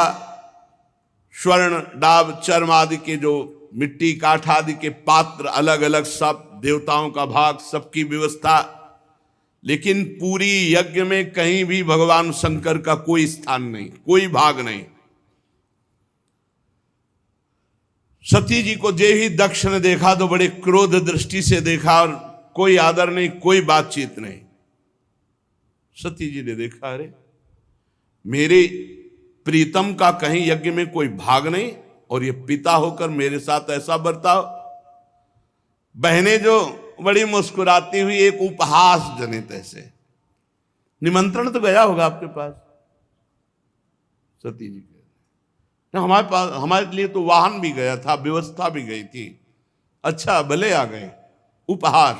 स्वर्ण, डाब, चर्म आदि के जो मिट्टी, काठ आदि के पात्र अलग अलग, सब देवताओं का भाग, सबकी व्यवस्था, लेकिन पूरी यज्ञ में कहीं भी भगवान शंकर का कोई स्थान नहीं, कोई भाग नहीं। सती जी को जे ही दक्ष ने देखा तो बड़े क्रोध दृष्टि से देखा और कोई आदर नहीं, कोई बातचीत नहीं। सती जी ने देखा, अरे मेरे प्रीतम का कहीं यज्ञ में कोई भाग नहीं और ये पिता होकर मेरे साथ ऐसा बर्ताव। बहनें जो बड़ी मुस्कुराती हुई एक उपहास जनित ऐसे, निमंत्रण तो गया होगा आपके पास, सती जी के हमारे पास, हमारे लिए तो वाहन भी गया था, व्यवस्था भी गई थी, अच्छा भले आ गए। उपहास।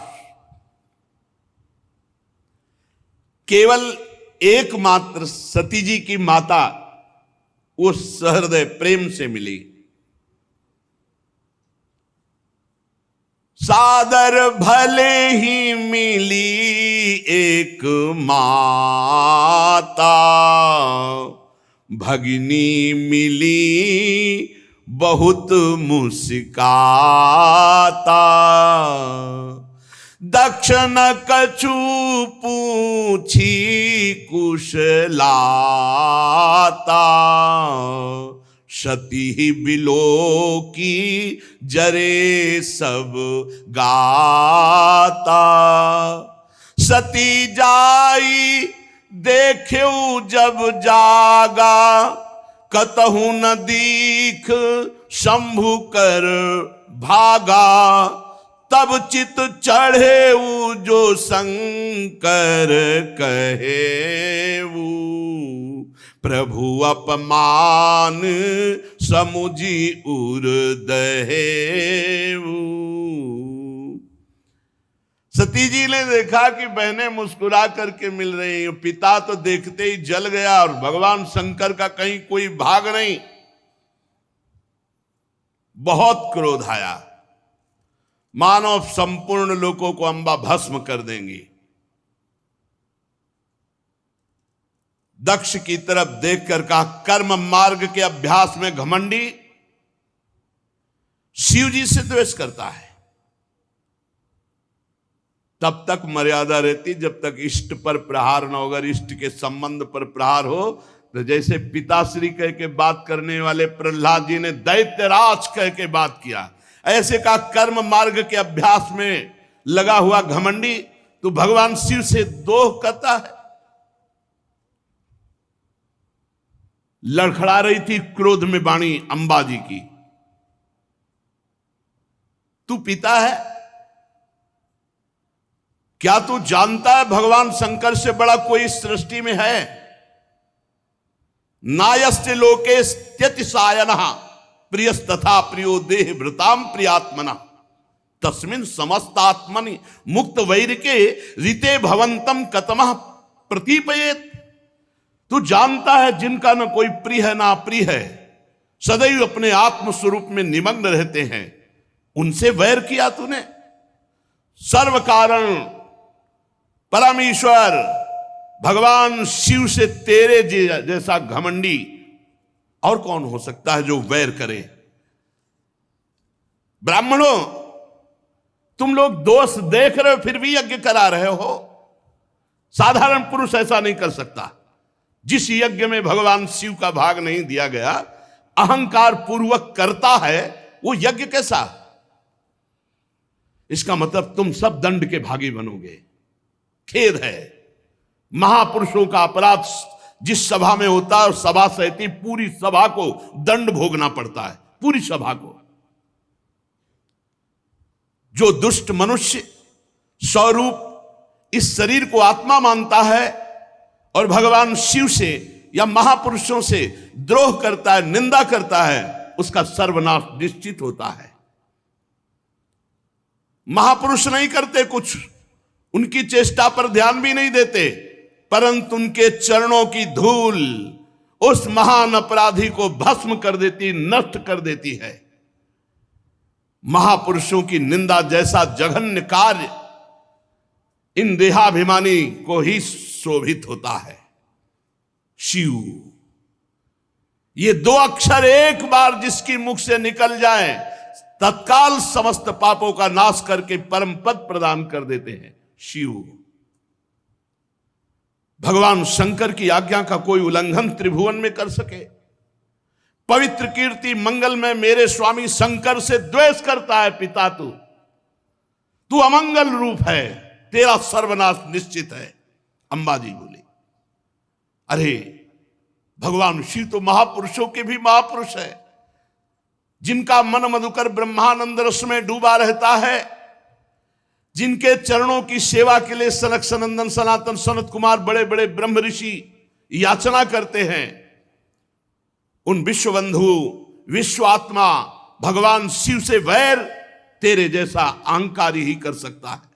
केवल एकमात्र सती जी की माता उस सहृदय प्रेम से मिली। सादर भले ही मिली एक माता, भगिनी मिली बहुत मुस्काता। दक्षिण कछु पूछी कुशलाता, सती बिलो की जरे सब गाता। सती जाई देख्यू जब जागा, कतहु न दीख शंभु कर भागा। तब चित चढ़े जो शंकर कहेऊ, प्रभु अपमान समुझी उर दहेऊ। सती जी ने देखा कि बहनें मुस्कुरा करके मिल रही हैं, पिता तो देखते ही जल गया और भगवान शंकर का कहीं कोई भाग नहीं। बहुत क्रोध आया, मानो संपूर्ण लोकों को अंबा भस्म कर देंगी। दक्ष की तरफ देखकर कहा, कर्म मार्ग के अभ्यास में घमंडी शिव जी से द्वेष करता है। तब तक मर्यादा रहती जब तक इष्ट पर प्रहार न होगा, इष्ट के संबंध पर प्रहार हो। तो जैसे पिताश्री कह के बात करने वाले प्रहलाद जी ने दैत्यराज कह के बात किया, ऐसे का कर्म मार्ग के अभ्यास में लगा हुआ घमंडी तो भगवान शिव से दोह करता है। लड़खड़ा रही थी क्रोध में वाणी अंबा जी की, तू पिता है क्या? तू जानता है भगवान शंकर से बड़ा कोई सृष्टि में है? नायस्य लोके त्यतिसायनः प्रियस तथा प्रियो देह भृताम प्रियात्मना तस्मिन् समस्तात्मनि मुक्त वैरिके रीते भवंतम कतमः प्रतीपयेत। तू जानता है जिनका न कोई प्रिय है ना प्रिय है, सदैव अपने आत्म स्वरूप में निमग्न रहते हैं, उनसे वैर किया तूने। सर्व कारण परमेश्वर भगवान शिव से तेरे जैसा घमंडी और कौन हो सकता है जो वैर करे। ब्राह्मणों, तुम लोग दोष देख रहे हो फिर भी यज्ञ करा रहे हो। साधारण पुरुष ऐसा नहीं कर सकता। जिस यज्ञ में भगवान शिव का भाग नहीं दिया गया, अहंकार पूर्वक करता है, वो यज्ञ कैसा? इसका मतलब तुम सब दंड के भागी बनोगे। खेद है, महापुरुषों का अपराध जिस सभा में होता है, सभा सहती पूरी सभा को दंड भोगना पड़ता है, पूरी सभा को। जो दुष्ट मनुष्य स्वरूप इस शरीर को आत्मा मानता है और भगवान शिव से या महापुरुषों से द्रोह करता है, निंदा करता है, उसका सर्वनाश निश्चित होता है। महापुरुष नहीं करते कुछ, उनकी चेष्टा पर ध्यान भी नहीं देते, परंतु उनके चरणों की धूल उस महान अपराधी को भस्म कर देती, नष्ट कर देती है। महापुरुषों की निंदा जैसा जघन्य कार्य इन देहाभिमानी को ही शोभित होता है। शिव, ये दो अक्षर एक बार जिसकी मुख से निकल जाए, तत्काल समस्त पापों का नाश करके परम पद प्रदान कर देते हैं। शिव, भगवान शंकर की आज्ञा का कोई उल्लंघन त्रिभुवन में कर सके? पवित्र कीर्ति मंगल में मेरे स्वामी शंकर से द्वेष करता है पिता, तू अमंगल रूप है, तेरा सर्वनाश निश्चित है। अंबाजी बोली, अरे भगवान शिव तो महापुरुषों के भी महापुरुष है, जिनका मन मधुकर ब्रह्मानंद रस में डूबा रहता है, जिनके चरणों की सेवा के लिए सनक सनंदन सनातन सनत कुमार बड़े बड़े ब्रह्म ऋषि याचना करते हैं। उन विश्वबंधु विश्व आत्मा भगवान शिव से वैर तेरे जैसा अहंकारी ही कर सकता है।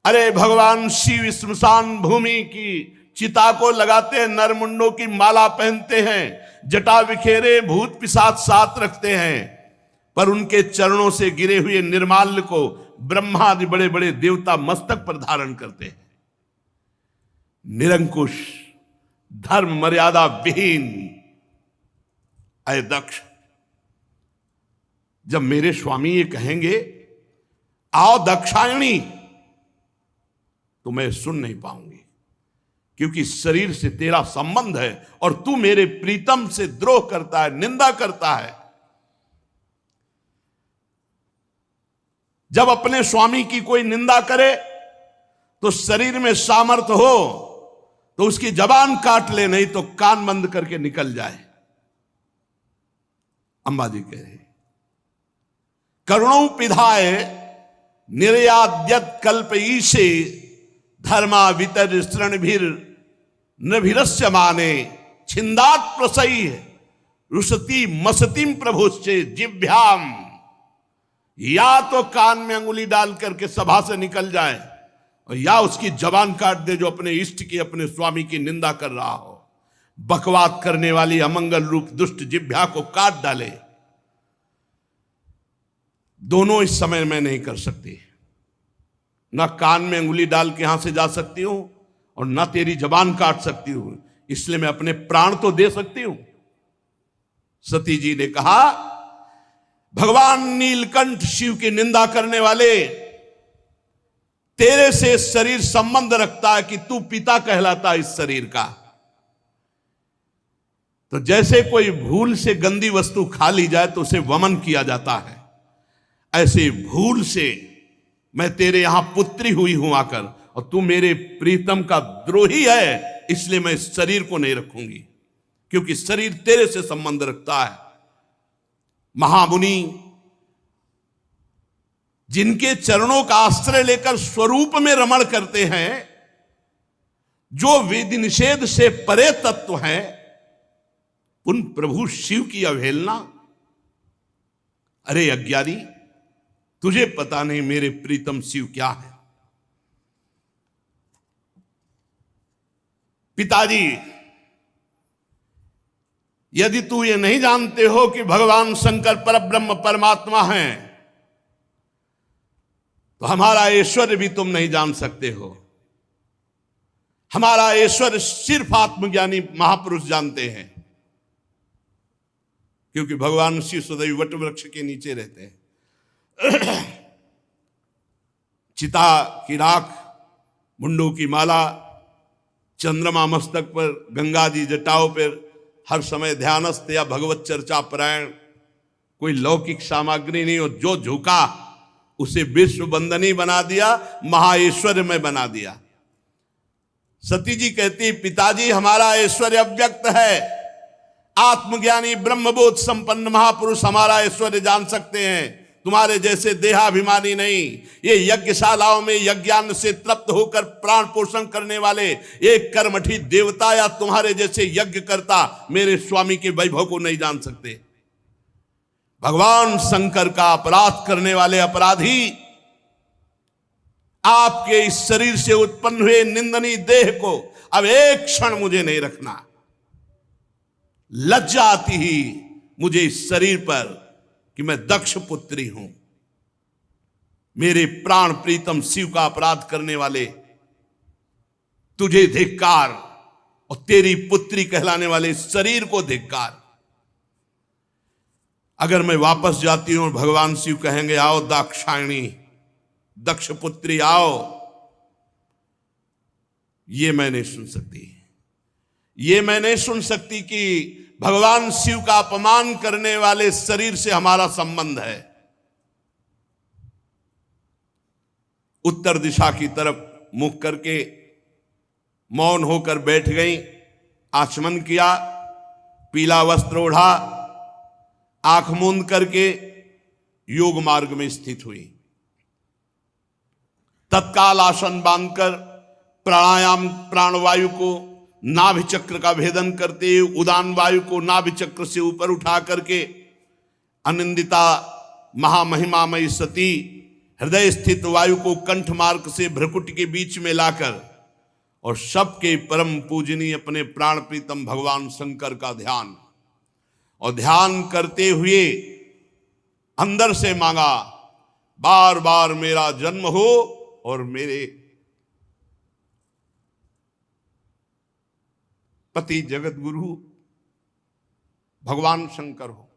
अरे भगवान शिव स्मशान भूमि की चिता को लगाते हैं, नरमुंडों की माला पहनते हैं, जटा विखेरे भूत पिशाच साथ रखते हैं, पर उनके चरणों से गिरे हुए निर्माल्य को ब्रह्मा आदि बड़े बड़े देवता मस्तक पर धारण करते हैं। निरंकुश, धर्म मर्यादा विहीन, अय दक्ष, जब मेरे स्वामी ये कहेंगे आओ दक्षायणी, तो मैं सुन नहीं पाऊंगी, क्योंकि शरीर से तेरा संबंध है और तू मेरे प्रीतम से द्रोह करता है, निंदा करता है। जब अपने स्वामी की कोई निंदा करे तो शरीर में सामर्थ्य हो तो उसकी जबान काट ले, नहीं तो कान बंद करके निकल जाए। अंबाजी कह रहे, करुणों पिधाय निर्याद्यत कल्प ईशे धर्मा वितर स्तृणभिर नभिरस्य माने छिंदात प्रसई रुसती मसतिम प्रभुश्चे जिभ्याम। या तो कान में अंगुली डाल करके सभा से निकल जाए और या उसकी जबान काट दे जो अपने इष्ट की, अपने स्वामी की निंदा कर रहा हो। बकवाद करने वाली अमंगल रूप दुष्ट जिह्वा को काट डाले। दोनों इस समय में नहीं कर सकती। ना कान में अंगुली डाल के यहां से जा सकती हूं और ना तेरी जबान काट सकती हूं, इसलिए मैं अपने प्राण तो दे सकती हूं। सती जी ने कहा, भगवान नीलकंठ शिव की निंदा करने वाले, तेरे से शरीर संबंध रखता है कि तू पिता कहलाता इस शरीर का। तो जैसे कोई भूल से गंदी वस्तु खा ली जाए तो उसे वमन किया जाता है, ऐसे भूल से मैं तेरे यहां पुत्री हुई हूं आकर, और तू मेरे प्रीतम का द्रोही है, इसलिए मैं इस शरीर को नहीं रखूंगी, क्योंकि शरीर तेरे से संबंध रखता है। महामुनि जिनके चरणों का आश्रय लेकर स्वरूप में रमण करते हैं, जो विधि निषेध से परे तत्व हैं, उन प्रभु शिव की अवहेलना। अरे अज्ञानी, तुझे पता नहीं मेरे प्रीतम शिव क्या है। पिताजी, यदि तू ये नहीं जानते हो कि भगवान शंकर परब्रह्म परमात्मा हैं, तो हमारा ऐश्वर्य भी तुम नहीं जान सकते हो। हमारा ऐश्वर्य सिर्फ आत्मज्ञानी महापुरुष जानते हैं, क्योंकि भगवान शिव सदैव वट वृक्ष के नीचे रहते हैं। चिता की राख, मुंडों की माला, चंद्रमा मस्तक पर, गंगा जी जटाओं पर, हर समय ध्यानस्थ या भगवत चर्चा परायण, कोई लौकिक सामग्री नहीं। और जो झुका उसे विश्व बंदनी बना दिया, महाऐश्वर्य में बना दिया। सती जी कहती, पिताजी हमारा ऐश्वर्य अव्यक्त है, आत्मज्ञानी ब्रह्मबोध संपन्न महापुरुष हमारा ऐश्वर्य जान सकते हैं, तुम्हारे जैसे देहाभिमानी नहीं। ये यज्ञशालाओं में यज्ञान से तृप्त होकर प्राण पोषण करने वाले एक कर्मठी देवता या तुम्हारे जैसे यज्ञ करता मेरे स्वामी के वैभव को नहीं जान सकते। भगवान शंकर का अपराध करने वाले अपराधी आपके इस शरीर से उत्पन्न हुए निंदनीय देह को अब एक क्षण मुझे नहीं रखना। लज्जा आती ही मुझे इस शरीर पर कि मैं दक्ष पुत्री हूं। मेरे प्राण प्रीतम शिव का अपराध करने वाले, तुझे धिक्कार, और तेरी पुत्री कहलाने वाले शरीर को धिक्कार। अगर मैं वापस जाती हूं, भगवान शिव कहेंगे आओ दाक्षायणी, दक्ष पुत्री आओ, ये मैं नहीं सुन सकती। ये मैं नहीं सुन सकती कि भगवान शिव का अपमान करने वाले शरीर से हमारा संबंध है। उत्तर दिशा की तरफ मुख करके मौन होकर बैठ गई, आचमन किया, पीला वस्त्र ओढ़ा, आंख मूंद करके योग मार्ग में स्थित हुई। तत्काल आसन बांधकर प्राणायाम प्राणवायु को नाभि चक्र का भेदन करते हुए उदान वायु को नाभि चक्र से ऊपर उठा करके अनिंदिता महामहिमामयी सती हृदय स्थित वायु को कंठ मार्ग से भ्रकुट के बीच में लाकर और सबके परम पूजनीय अपने प्राण प्रीतम भगवान शंकर का ध्यान, और ध्यान करते हुए अंदर से मांगा, बार बार मेरा जन्म हो और मेरे पति जगत गुरु भगवान शंकर हो।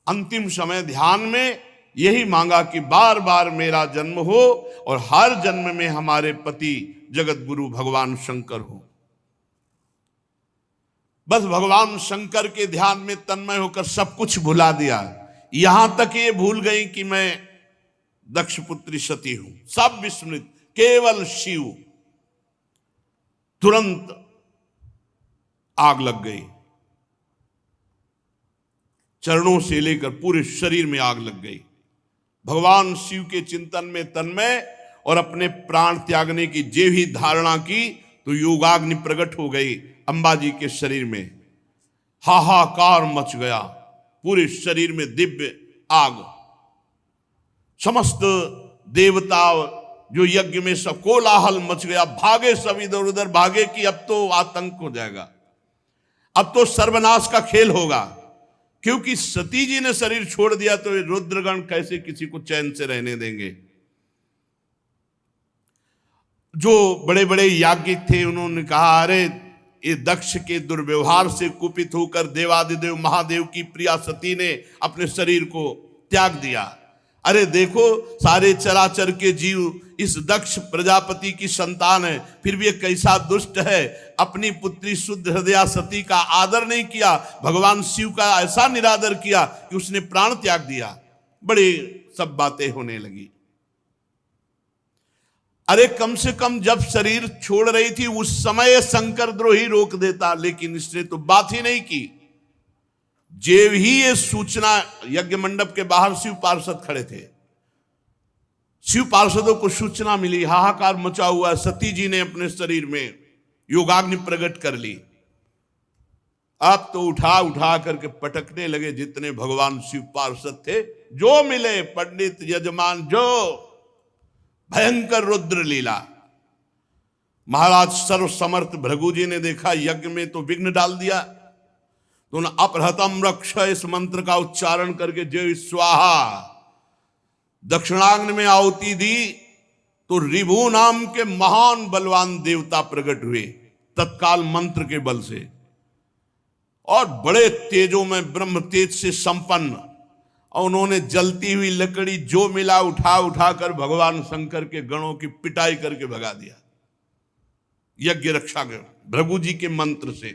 अंतिम समय ध्यान में यही मांगा कि बार बार मेरा जन्म हो और हर जन्म में हमारे पति जगत गुरु भगवान शंकर हो। बस भगवान शंकर के ध्यान में तन्मय होकर सब कुछ भुला दिया। यहां तक ये भूल गई कि मैं दक्ष पुत्री सती हूं, सब विस्मृत, केवल शिव। तुरंत आग लग गई, चरणों से लेकर पूरे शरीर में आग लग गई। भगवान शिव के चिंतन में तन्मय और अपने प्राण त्यागने की जे ही धारणा की तो योगाग्नि प्रकट हो गई अंबाजी के शरीर में। हाहाकार मच गया, पूरे शरीर में दिव्य आग। समस्त देवता जो यज्ञ में सब कोलाहल मच गया, भागे सब इधर उधर भागे कि अब तो आतंक हो जाएगा, अब तो सर्वनाश का खेल होगा। क्योंकि सती जी ने शरीर छोड़ दिया तो रुद्रगण कैसे किसी को चैन से रहने देंगे। जो बड़े बड़े याज्ञिक थे उन्होंने कहा, अरे ये दक्ष के दुर्व्यवहार से कुपित होकर देवादिदेव महादेव की प्रिया सती ने अपने शरीर को त्याग दिया। अरे देखो सारे चराचर के जीव इस दक्ष प्रजापति की संतान है, फिर भी ये कैसा दुष्ट है। अपनी पुत्री शुद्ध हृदया सती का आदर नहीं किया, भगवान शिव का ऐसा निरादर किया कि उसने प्राण त्याग दिया। बड़ी सब बातें होने लगी। अरे कम से कम जब शरीर छोड़ रही थी उस समय शंकर द्रोही रोक देता, लेकिन इसने तो बात ही नहीं की। जेव ही ये सूचना, यज्ञ मंडप के बाहर शिव पार्षद खड़े थे, शिव पार्षदों को सूचना मिली, हाहाकार मचा हुआ। सती जी ने अपने शरीर में योगाग्नि प्रकट कर ली। अब तो उठा उठा करके पटकने लगे जितने भगवान शिव पार्षद थे, जो मिले पंडित यजमान, जो भयंकर रुद्र लीला। महाराज सर्व समर्थ भृगु जी ने देखा यज्ञ में तो विघ्न डाल दिया, तो अपहृतम रक्ष इस मंत्र का उच्चारण करके जय स्वाहा, दक्षिणाग्नि में आहुति दी तो रिभु नाम के महान बलवान देवता प्रकट हुए तत्काल मंत्र के बल से, और बड़े तेजों में ब्रह्म तेज से संपन्न, और उन्होंने जलती हुई लकड़ी जो मिला उठा उठाकर भगवान शंकर के गणों की पिटाई करके भगा दिया यज्ञ रक्षा के भृगु जी के मंत्र से।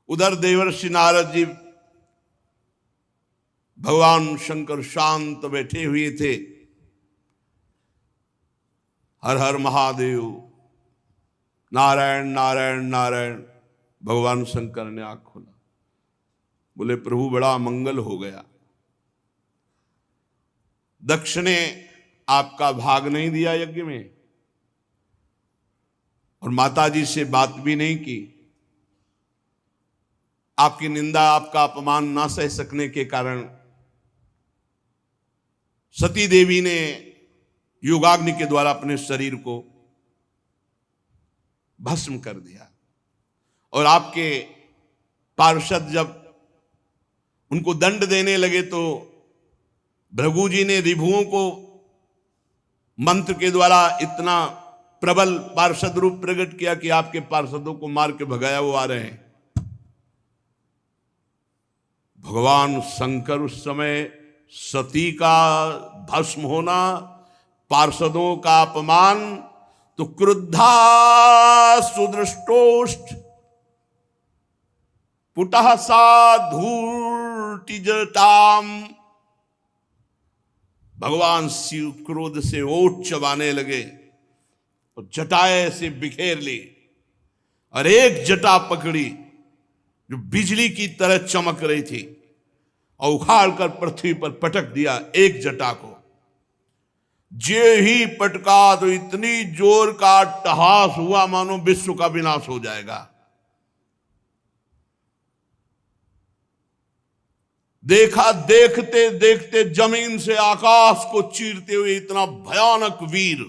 उधर देवर्षि नारद जी भगवान शंकर शांत बैठे हुए थे। हर हर महादेव, नारायण नारायण नारायण। भगवान शंकर ने आंख खोला, बोले प्रभु बड़ा मंगल हो गया, दक्ष ने आपका भाग नहीं दिया यज्ञ में और माताजी से बात भी नहीं की, आपकी निंदा आपका अपमान ना सह सकने के कारण सती देवी ने योगाग्नि के द्वारा अपने शरीर को भस्म कर दिया। और आपके पार्षद जब उनको दंड देने लगे तो भृगु जी ने रिभुओं को मंत्र के द्वारा इतना प्रबल पार्षद रूप प्रकट किया कि आपके पार्षदों को मार के भगाया वो आ रहे हैं। भगवान शंकर उस समय सती का भस्म होना, पार्षदों का अपमान, तो क्रुद्धा सुदृष्टोष्ट पुटः सा धूर्तिजटाम। भगवान शिव क्रोध से ओठ चबाने लगे और जटाएं से बिखेर ली और एक जटा पकड़ी जो बिजली की तरह चमक रही थी और उखाड़ कर पृथ्वी पर पटक दिया एक जटा को। जे ही पटका तो इतनी जोर का अट्टहास हुआ मानो विश्व का विनाश हो जाएगा। देखा, देखते देखते जमीन से आकाश को चीरते हुए इतना भयानक वीर,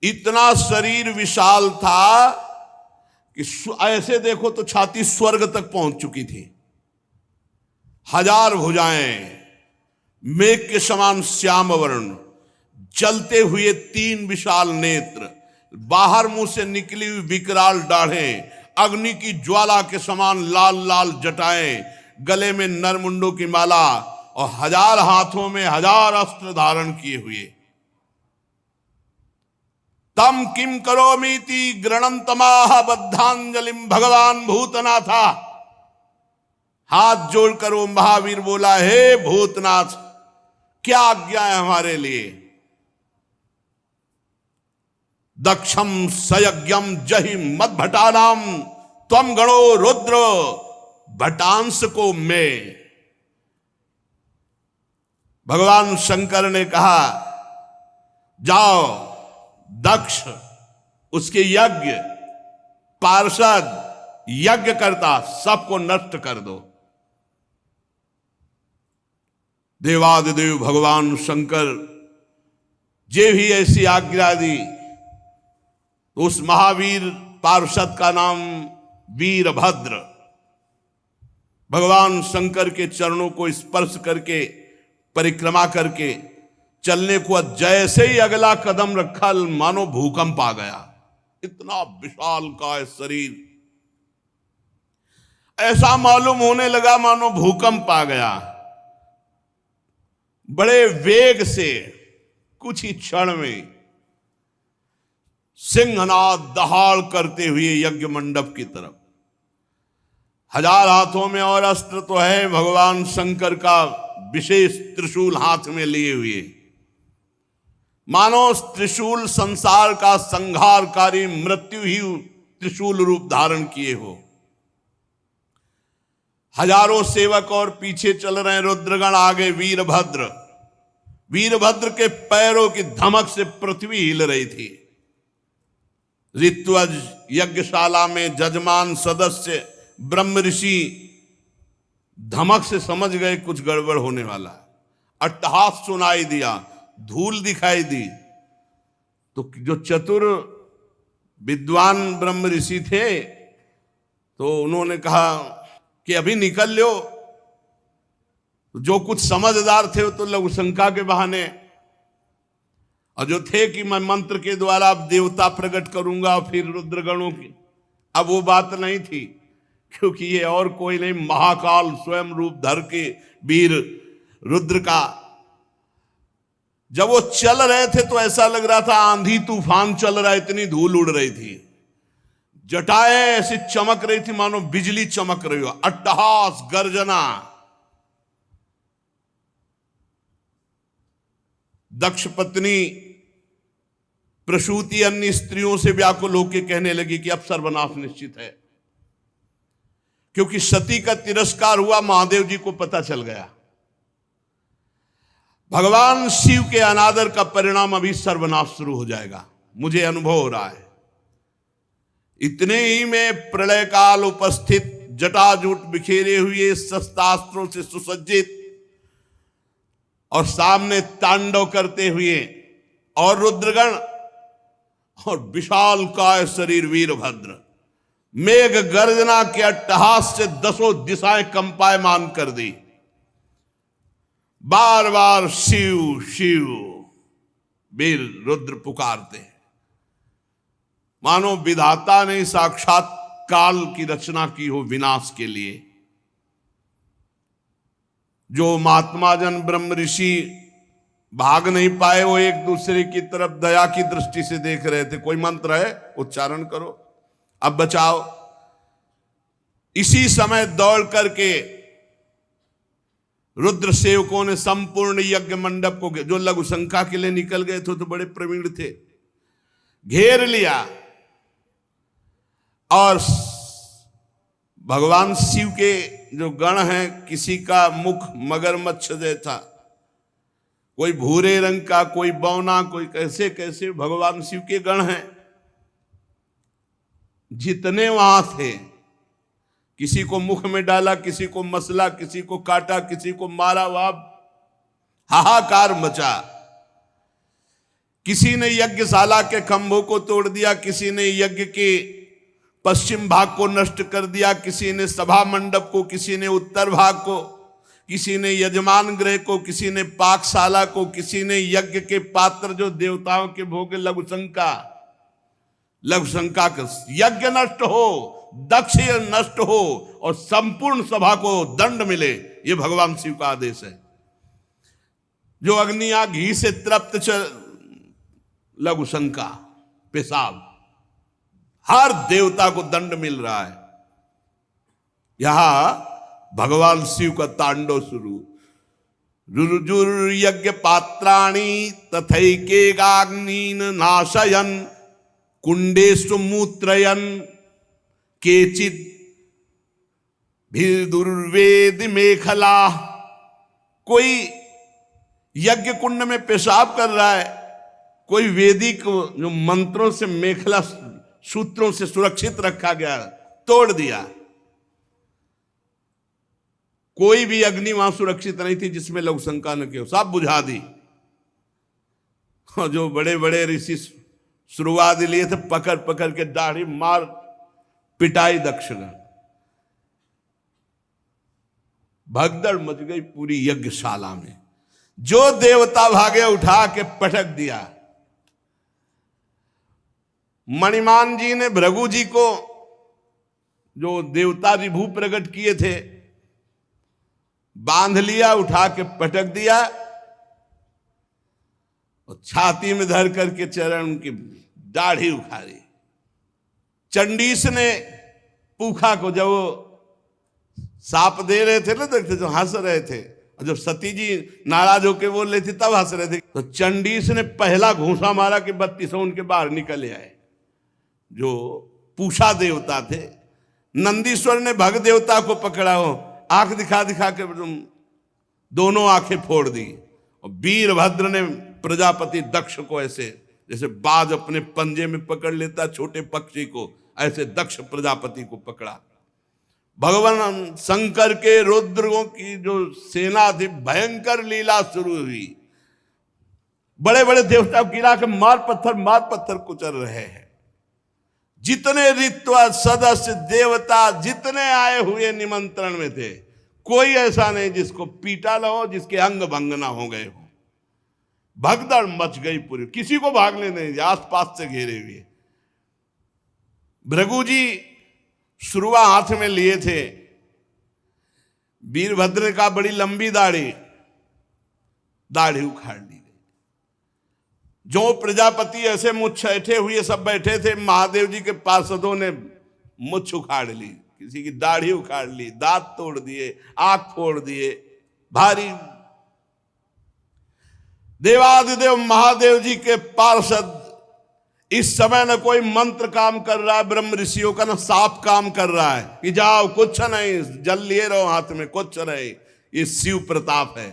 इतना शरीर विशाल था कि ऐसे देखो तो छाती स्वर्ग तक पहुंच चुकी थी। 1000 भुजाएं, मेघ के समान श्याम वर्ण, जलते हुए 3 विशाल नेत्र, बाहर मुंह से निकली हुई विकराल दाढ़ें, अग्नि की ज्वाला के समान लाल लाल जटाएं, गले में नरमुंडों की माला और 1000 हाथों में 1000 अस्त्र धारण किए हुए। तम किम करोमीति गृणंतमाह बद्धांजलिम। भगवान भूतनाथा, हाथ जोड़कर वो महावीर बोला, हे भूतनाथ क्या आज्ञा है हमारे लिए। दक्षम सयज्ञम जहि मद भटानाम त्वम गणो रुद्र भटांश को मैं। भगवान शंकर ने कहा, जाओ दक्ष, उसके यज्ञ, पार्षद, यज्ञ करता सबको नष्ट कर दो। देवादिदेव भगवान शंकर जे भी ऐसी आज्ञा दी तो उस महावीर पार्षद का नाम वीरभद्र। भगवान शंकर के चरणों को स्पर्श करके परिक्रमा करके चलने को जैसे ही अगला कदम रखा मानो भूकंप आ गया। इतना विशाल का शरीर, ऐसा मालूम होने लगा मानो भूकंप आ गया। बड़े वेग से कुछ ही क्षण में सिंहनाद दहाड़ करते हुए यज्ञ मंडप की तरफ। 1000 हाथों में और अस्त्र तो है, भगवान शंकर का विशेष त्रिशूल हाथ में लिए हुए, मानो त्रिशूल संसार का संहारकारी मृत्यु ही त्रिशूल रूप धारण किए हो। हजारों सेवक और पीछे चल रहे रुद्रगण, आगे वीरभद्र। वीरभद्र के पैरों की धमक से पृथ्वी हिल रही थी। ऋत्वज यज्ञशाला में जजमान सदस्य ब्रह्म ऋषि धमक से समझ गए कुछ गड़बड़ होने वाला। अट्टहास सुनाई दिया, धूल दिखाई दी, तो जो चतुर विद्वान ब्रह्म ऋषि थे तो उन्होंने कहा कि अभी निकल लो। जो कुछ समझदार थे वो तो लघु शंका के बहाने, और जो थे कि मैं मंत्र के द्वारा अब देवता प्रकट करूंगा फिर रुद्रगणों की, अब वो बात नहीं थी, क्योंकि ये और कोई नहीं, महाकाल स्वयं रूप धर के वीर रुद्र का। जब वो चल रहे थे तो ऐसा लग रहा था आंधी तूफान चल रहा है, इतनी धूल उड़ रही थी, जटाएं ऐसी चमक रही थी मानो बिजली चमक रही हो, अट्टहास गर्जना। दक्ष पत्नी प्रसूति अन्य स्त्रियों से व्याकुल होकर कहने लगी कि अब सर्वनाश निश्चित है, क्योंकि सती का तिरस्कार हुआ, महादेव जी को पता चल गया। भगवान शिव के अनादर का परिणाम अभी सर्वनाश शुरू हो जाएगा, मुझे अनुभव हो रहा है। इतने ही में प्रलय काल उपस्थित, जटाजूट बिखेरे हुए, शस्त्रास्त्रों से सुसज्जित और सामने तांडव करते हुए, और रुद्रगण और विशाल काय शरीर वीरभद्र मेघ गर्जना के अट्टहास से 10 दिशाएं कंपायमान कर दी। बार बार शिव शिव वीर रुद्र पुकारते, मानो विधाता ने साक्षात काल की रचना की हो विनाश के लिए। जो महात्मा जन ब्रह्म ऋषि भाग नहीं पाए, वो एक दूसरे की तरफ दया की दृष्टि से देख रहे थे। कोई मंत्र है, उच्चारण करो, अब बचाओ। इसी समय दौड़ करके रुद्र सेवकों ने संपूर्ण यज्ञ मंडप को, जो लघु शंका के लिए निकल गए थे तो बड़े प्रवीण थे, घेर लिया। और भगवान शिव के जो गण हैं, किसी का मुख मगरमच्छ जैसा, कोई भूरे रंग का, कोई बौना, कोई कैसे कैसे भगवान शिव के गण हैं। जितने वहां थे, किसी को मुख में डाला, किसी को मसला, किसी को काटा, किसी को मारा, वहां हाहाकार मचा। किसी ने यज्ञशाला के खंभों को तोड़ दिया, किसी ने यज्ञ के पश्चिम भाग को नष्ट कर दिया, किसी ने सभा मंडप को, किसी ने उत्तर भाग को, किसी ने यजमान गृह को, किसी ने पाकशाला को, किसी ने यज्ञ के पात्र जो देवताओं के भोग, लघुशंका का यज्ञ नष्ट हो, दक्ष नष्ट हो और संपूर्ण सभा को दंड मिले, ये भगवान शिव का आदेश है। जो अग्नियां घी से तृप्त लघुशंका, पेशाब, हर देवता को दंड मिल रहा है। यहां भगवान शिव का तांडव शुरू। रुजुर यज्ञ पात्राणि तथैकेगाग्नीन नाशयन कुंडेषु मूत्रयन केचिद भिर्दुर्वेद मेखला। कोई यज्ञ कुंड में पेशाब कर रहा है, कोई वेदिक जो मंत्रों से मेखला सूत्रों से सुरक्षित रखा गया तोड़ दिया। कोई भी अग्नि वहां सुरक्षित नहीं थी जिसमें लघुशंका न की, सब बुझा दी। जो बड़े बड़े ऋषि शुरुआत लिए थे, पकड़ पकड़ के दाढ़ी मार पिटाई दक्षगण। भगदड़ मच गई पूरी यज्ञशाला में। जो देवता भागे उठा के पटक दिया। मणिमान जी ने भृगु जी को, जो देवता रिभु प्रकट किए थे, बांध लिया, उठा के पटक दिया और छाती में धर करके चरण उनकी दाढ़ी उखाड़ी। चंडीस ने पूखा को, जब वो साप दे रहे थे ना, देखते जो हंस रहे थे, और जब सती जी नाराज होके बोल रही थी तब हंस रहे थे, तो चंडीस ने पहला घूंसा मारा कि 32 उनके बाहर निकले आए। जो पूषा देवता थे, नंदीश्वर ने भग देवता को पकड़ा हो, आंख दिखा दिखा के दोनों आंखें फोड़ दी। और वीरभद्र ने प्रजापति दक्ष को ऐसे, जैसे बाज अपने पंजे में पकड़ लेता छोटे पक्षी को, ऐसे दक्ष प्रजापति को पकड़ा। भगवान शंकर के रुद्रों की जो सेना थी, भयंकर लीला शुरू हुई। बड़े बड़े देवता गिरा के मार पत्थर कुचल रहे हैं। जितने ऋत्वा सदस्य देवता जितने आए हुए निमंत्रण में थे, कोई ऐसा नहीं जिसको पीटा ना हो, जिसके अंग भंग ना हो गए हो। भगदड़ मच गई पूरी, किसी को भागने नहीं दिया, आसपास से घेरे हुए। भृगु जी सुरवा हाथ में लिए थे। वीरभद्र का बड़ी लंबी दाढ़ी, दाढ़ी उखाड़ ली गई। जो प्रजापति ऐसे मुछ ऐठे हुए सब बैठे थे, महादेव जी के पार्षदों ने मुछ उखाड़ ली, किसी की दाढ़ी उखाड़ ली, दांत तोड़ दिए, आंख फोड़ दिए। भारी देवादिदेव महादेव जी के पार्षद इस समय न कोई मंत्र काम कर रहा है, ब्रह्म ऋषियों का न साफ काम कर रहा है कि जाओ कुछ नहीं, जल लिए रहो हाथ में, कुछ नहीं। ये शिव प्रताप है।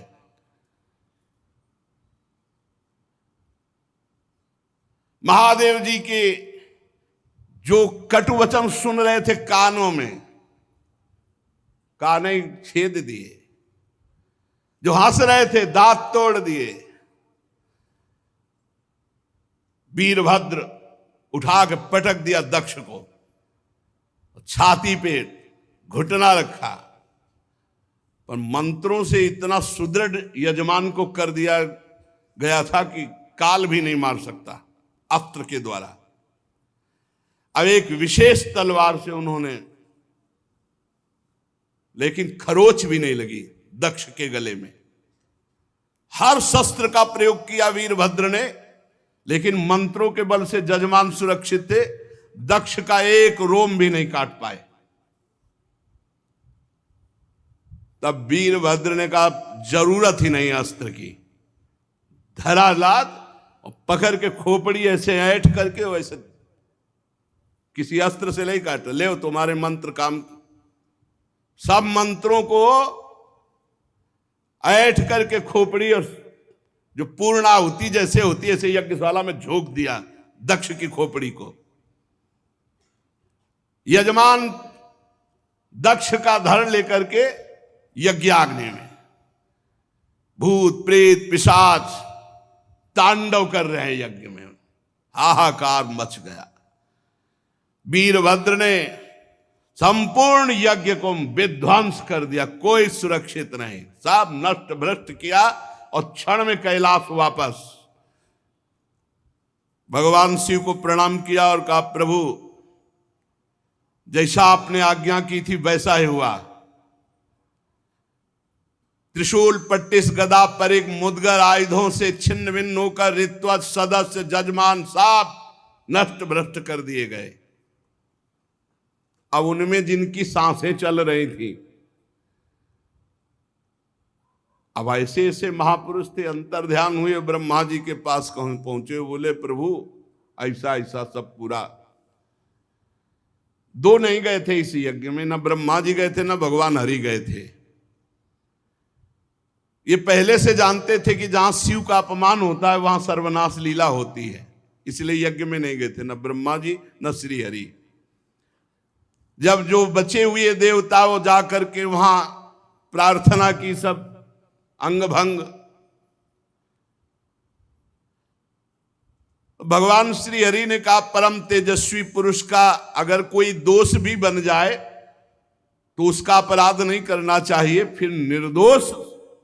महादेव जी के जो कटु वचन सुन रहे थे कानों में, कान ही छेद दिए। जो हंस रहे थे दांत तोड़ दिए। वीरभद्र उठा के पटक दिया दक्ष को, छाती पे घुटना रखा। पर मंत्रों से इतना सुदृढ़ यजमान को कर दिया गया था कि काल भी नहीं मार सकता अस्त्र के द्वारा। अब एक विशेष तलवार से उन्होंने, लेकिन खरोच भी नहीं लगी दक्ष के गले में। हर शस्त्र का प्रयोग किया वीरभद्र ने, लेकिन मंत्रों के बल से जजमान सुरक्षित थे। दक्ष का एक रोम भी नहीं काट पाए। तब वीरभद्र ने कहा जरूरत ही नहीं अस्त्र की, धरालाद और पकड़ के खोपड़ी ऐसे ऐठ करके, वैसे किसी अस्त्र से नहीं काट, ले तुम्हारे मंत्र काम। सब मंत्रों को ऐठ करके खोपड़ी और जो पूर्णाहुति जैसे होती है, ऐसे यज्ञशाला में झोंक दिया दक्ष की खोपड़ी को। यजमान दक्ष का धड़ लेकर के यज्ञाग्नि में, भूत प्रेत पिशाच तांडव कर रहे हैं यज्ञ में, हाहाकार मच गया। वीरभद्र ने संपूर्ण यज्ञ को विध्वंस कर दिया, कोई सुरक्षित नहीं, सब नष्ट भ्रष्ट किया और क्षण में कैलाश वापस। भगवान शिव को प्रणाम किया और कहा प्रभु जैसा आपने आज्ञा की थी वैसा ही हुआ। त्रिशूल पट्टिस गदा पर एक मुदगर आयुधों से छिन्न भिन्न होकर ऋत्वज सदस्य जजमान सब नष्ट भ्रष्ट कर दिए गए। अब उनमें जिनकी सांसें चल रही थी, अब ऐसे ऐसे महापुरुष थे, अंतर्ध्यान हुए, ब्रह्मा जी के पास कहूं पहुंचे, बोले प्रभु ऐसा ऐसा सब पूरा। दो नहीं गए थे इस यज्ञ में, न ब्रह्मा जी गए थे न भगवान हरि गए थे। ये पहले से जानते थे कि जहां शिव का अपमान होता है वहां सर्वनाश लीला होती है, इसलिए यज्ञ में नहीं गए थे, न ब्रह्मा जी न श्री हरि। जब जो बचे हुए देवता वो जा करके वहां प्रार्थना की, सब अंग भंग। भगवान श्री हरि ने कहा परम तेजस्वी पुरुष का अगर कोई दोष भी बन जाए तो उसका अपराध नहीं करना चाहिए, फिर निर्दोष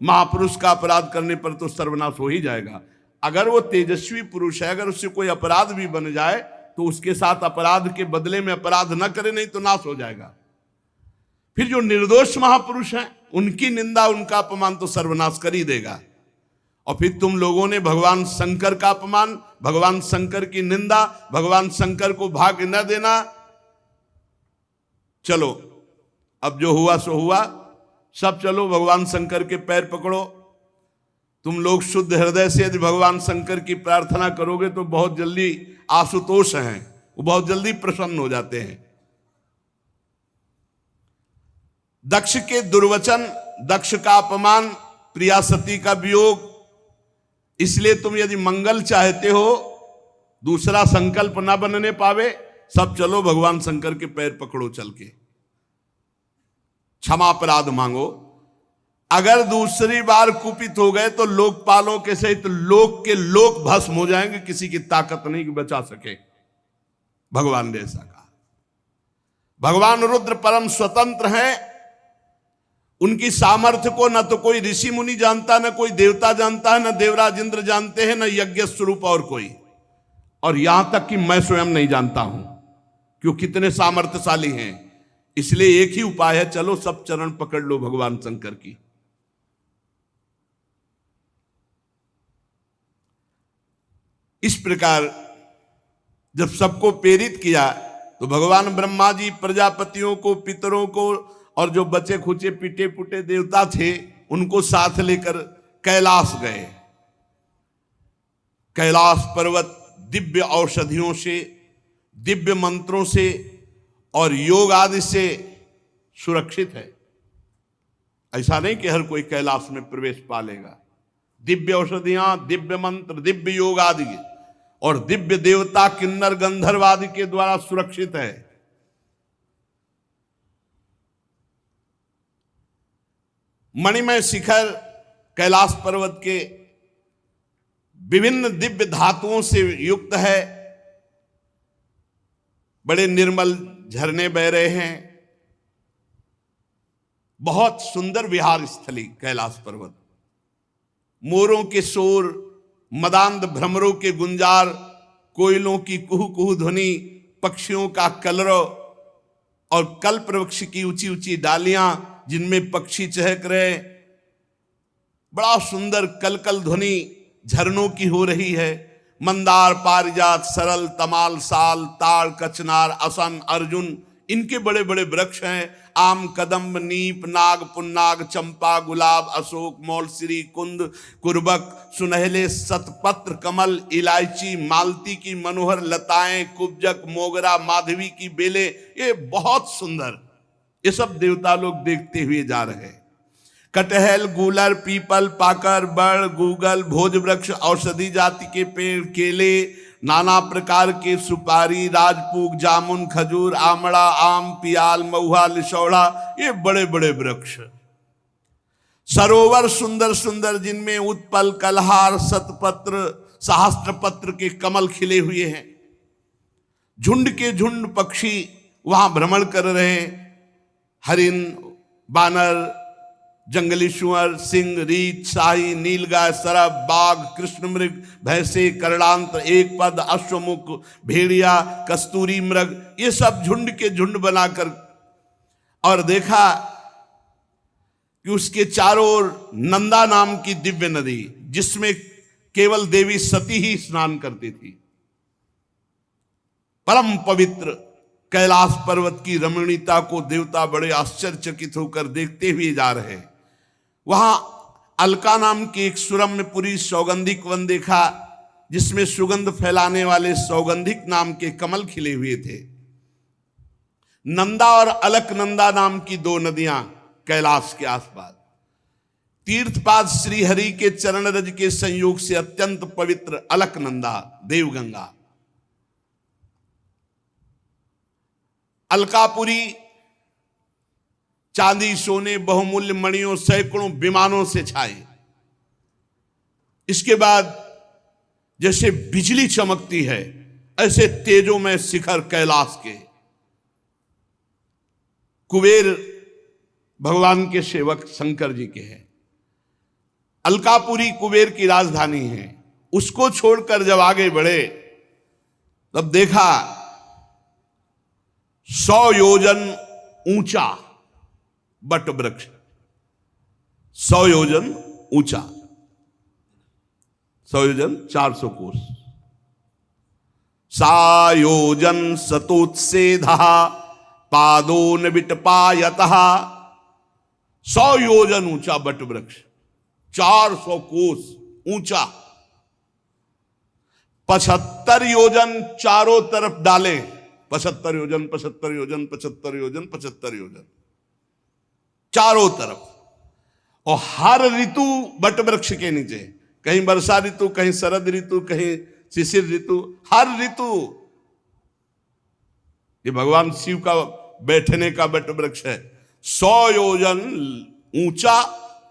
महापुरुष का अपराध करने पर तो सर्वनाश हो ही जाएगा। अगर वो तेजस्वी पुरुष है, अगर उससे कोई अपराध भी बन जाए तो उसके साथ अपराध के बदले में अपराध न करे, नहीं तो नाश हो जाएगा। फिर जो निर्दोष महापुरुष हैं उनकी निंदा उनका अपमान तो सर्वनाश कर ही देगा। और फिर तुम लोगों ने भगवान शंकर का अपमान, भगवान शंकर की निंदा, भगवान शंकर को भाग न देना। चलो अब जो हुआ सो हुआ, सब चलो भगवान शंकर के पैर पकड़ो। तुम लोग शुद्ध हृदय से यदि भगवान शंकर की प्रार्थना करोगे तो बहुत जल्दी आशुतोष हैं, वो बहुत जल्दी प्रसन्न हो जाते हैं। दक्ष के दुर्वचन, दक्ष का अपमान, प्रिया सती का वियोग, इसलिए तुम यदि मंगल चाहते हो, दूसरा संकल्प ना बनने पावे, सब चलो भगवान शंकर के पैर पकड़ो चल के, क्षमा अपराध मांगो। अगर दूसरी बार कुपित हो गए तो लोकपालों के सहित लोक के लोक भस्म हो जाएंगे, किसी की ताकत नहीं कि बचा सके। भगवान ने ऐसा कहा। भगवान रुद्र परम स्वतंत्र हैं, उनकी सामर्थ्य को न तो कोई ऋषि मुनि जानता, न कोई देवता जानता है, न देवराज इंद्र जानते हैं, न यज्ञ स्वरूप और कोई, और यहां तक कि मैं स्वयं नहीं जानता हूं कि वो कितने सामर्थ्यशाली हैं। इसलिए एक ही उपाय है, चलो सब चरण पकड़ लो भगवान शंकर की। इस प्रकार जब सबको प्रेरित किया तो भगवान ब्रह्मा जी प्रजापतियों को, पितरों को और जो बचे खुचे पिटे पुटे देवता थे उनको साथ लेकर कैलाश गए। कैलाश पर्वत दिव्य औषधियों से, दिव्य मंत्रों से और योग आदि से सुरक्षित है। ऐसा नहीं कि हर कोई कैलाश में प्रवेश पा लेगा। दिव्य औषधियां, दिव्य मंत्र, दिव्य योग आदि और दिव्य देवता किन्नर गंधर्व आदि के द्वारा सुरक्षित है। मणिमय शिखर कैलाश पर्वत के विभिन्न दिव्य धातुओं से युक्त है। बड़े निर्मल झरने बह रहे हैं। बहुत सुंदर विहार स्थली कैलाश पर्वत। मोरों के शोर, मदांध भ्रमरों के गुंजार, कोयलों की कुहू कुहू ध्वनि, पक्षियों का कलरव और कल्प वृक्ष की ऊंची ऊंची डालियां जिनमें पक्षी चहक रहे, बड़ा सुंदर कलकल ध्वनि झरनों की हो रही है। मंदार, पारिजात, सरल, तमाल, साल, ताड़, कचनार, असन, अर्जुन, इनके बड़े बड़े वृक्ष हैं। आम, कदम्ब, नीप, नाग, पुन्नाग, चंपा, गुलाब, अशोक, मौलसिरी, कुंद, कुर्बक, सुनहले शतपत्र कमल, इलायची, मालती की मनोहर लताएं, कुब्जक, मोगरा, माधवी की बेले, ये बहुत सुंदर, ये सब देवता लोग देखते हुए जा रहे हैं। कटहल, गूलर, पीपल, पाकर, बड़, गूगल, भोज वृक्ष, औषधि जाति के पेड़, केले, नाना प्रकार के सुपारी, राजपूग, जामुन, खजूर, आमड़ा, आम, पियाल, महुआ, लिशौड़ा, ये बड़े बड़े वृक्ष। सरोवर सुंदर सुंदर जिनमें उत्पल, कलहार, शतपत्र, सहस्त्रपत्र के कमल खिले हुए हैं। झुंड के झुंड पक्षी वहां भ्रमण कर रहे हैं। हरिन, बानर, जंगली सुअर, सिंह, रीछ, शाही, नीलगाय, सरब, बाघ, कृष्ण मृग, भैंसे, करणांत, एक पद, अश्वमुख, भेड़िया, कस्तूरी मृग, ये सब झुंड के झुंड बनाकर, और देखा कि उसके चारों ओर नंदा नाम की दिव्य नदी, जिसमें केवल देवी सती ही स्नान करती थी। परम पवित्र कैलाश पर्वत की रमणीयता को देवता बड़े आश्चर्यचकित होकर देखते हुए जा रहे हैं। वहां अलका नाम की एक सुरम्यपुरी सौगंधिक वन देखा, जिसमें सुगंध फैलाने वाले सौगंधिक नाम के कमल खिले हुए थे। नंदा और अलकनंदा नाम की दो नदियां कैलाश के आसपास। तीर्थपाद श्रीहरि के चरण रज के संयोग से अत्यंत पवित्र अलकनंदा, देवगंगा। अलकापुरी चांदी, सोने, बहुमूल्य मणियों, सैकड़ों विमानों से छाए। इसके बाद जैसे बिजली चमकती है, ऐसे तेजों में शिखर कैलाश के। कुबेर भगवान के सेवक शंकर जी के हैं। अलकापुरी कुबेर की राजधानी है। उसको छोड़कर जब आगे बढ़े तब देखा 100 योजन ऊंचा बट वृक्ष, 100 योजन ऊंचा, 100 योजन 400 कोस। सायोजन सतोत्सेधः पादोन विटपायतः। 100 योजन ऊंचा बट वृक्ष, 400 कोस ऊंचा। 75 योजन चारों तरफ डाले। 75 योजन, 75 योजन, 75 योजन, 75 योजन चारों तरफ। और हर ऋतु बट वृक्ष के नीचे, कहीं वर्षा ऋतु, कहीं शरद ऋतु, कहीं शिशिर ऋतु, हर ऋतु। ये भगवान शिव का बैठने का बट वृक्ष है। 100 योजन ऊंचा,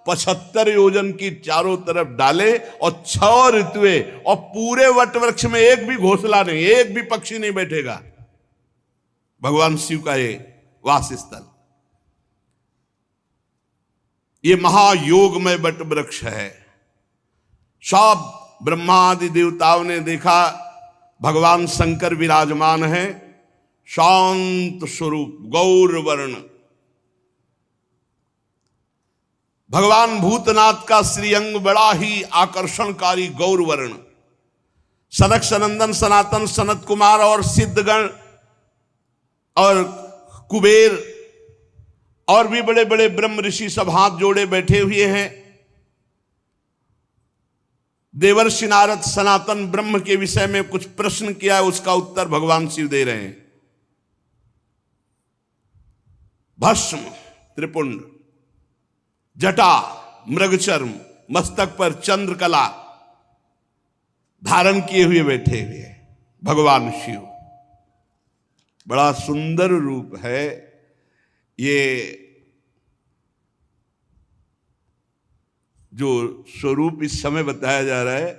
75 योजन की चारों तरफ डाले और 6 ऋतुएं। और पूरे वट वृक्ष में एक भी घोंसला नहीं, एक भी पक्षी नहीं बैठेगा। भगवान शिव का ये वास स्थल। ये महायोगमय वट वृक्ष है। सब ब्रह्मा आदि देवताओं ने देखा भगवान शंकर विराजमान है, शांत स्वरूप गौर वर्ण। भगवान भूतनाथ का श्रीअंग बड़ा ही आकर्षणकारी गौर वर्ण। सनक सनंदन सनातन सनत कुमार और सिद्धगण और कुबेर और भी बड़े बड़े ब्रह्म ऋषि सब हाथ जोड़े बैठे हुए हैं। देवर्षि नारद सनातन ब्रह्म के विषय में कुछ प्रश्न किया है, उसका उत्तर भगवान शिव दे रहे हैं। भस्म त्रिपुंड, जटा मृगचर्म, मस्तक पर चंद्रकला धारण किए हुए बैठे हुए भगवान शिव। बड़ा सुंदर रूप है ये। जो स्वरूप इस समय बताया जा रहा है,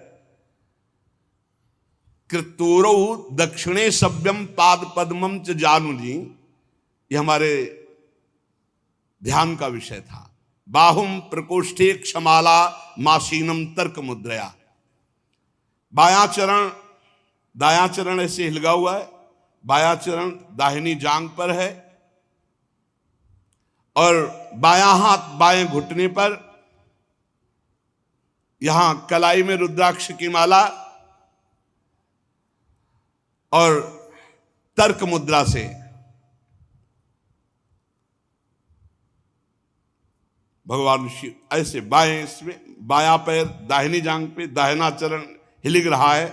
कृतोरौ दक्षिणे सभ्यम पाद पद्मम च जानुजी, ये हमारे ध्यान का विषय था। बाहुम प्रकोष्ठे क्षमाला मासीनम तर्क मुद्रया। बायां चरण दायां चरण ऐसे हिलगा हुआ है, बायां चरण दाहिनी जांग पर है और बायां हाथ बाएं घुटने पर, यहां कलाई में रुद्राक्ष की माला और तर्क मुद्रा से भगवान शिव ऐसे बाएं, इसमें बायां पैर दाहिनी जांग पे, दाहिना चरण हिलिग रहा है।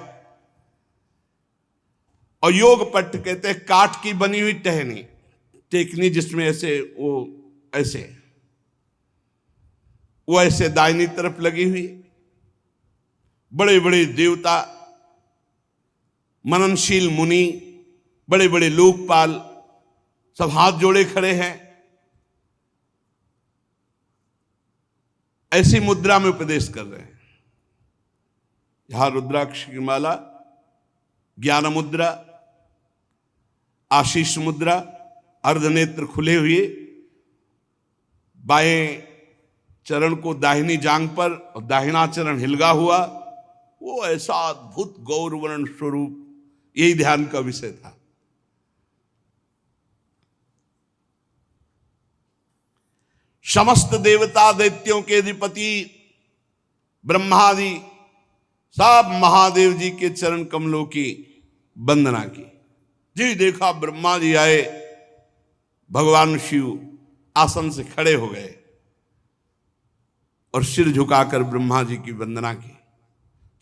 और योग पट्ट कहते हैं काठ की बनी हुई टहनी, टेकनी जिसमें ऐसे वो ऐसे दाहिनी तरफ लगी हुई। बड़े बड़े देवता, मननशील मुनि, बड़े बड़े लोकपाल सब हाथ जोड़े खड़े हैं। ऐसी मुद्रा में उपदेश कर रहे हैं। यहां रुद्राक्ष की माला, ज्ञान मुद्रा, आशीष मुद्रा, अर्धनेत्र खुले हुए, बाएं चरण को दाहिनी जांग पर और दाहिना चरण हिलगा हुआ, वो ऐसा अद्भुत गौरवर्ण स्वरूप, यही ध्यान का विषय था। समस्त देवता दैत्यों के अधिपति ब्रह्मादि सब महादेव जी के चरण कमलों की वंदना की। जी देखा ब्रह्मा जी आए, भगवान शिव आसन से खड़े हो गए और सिर झुकाकर ब्रह्मा जी की वंदना की।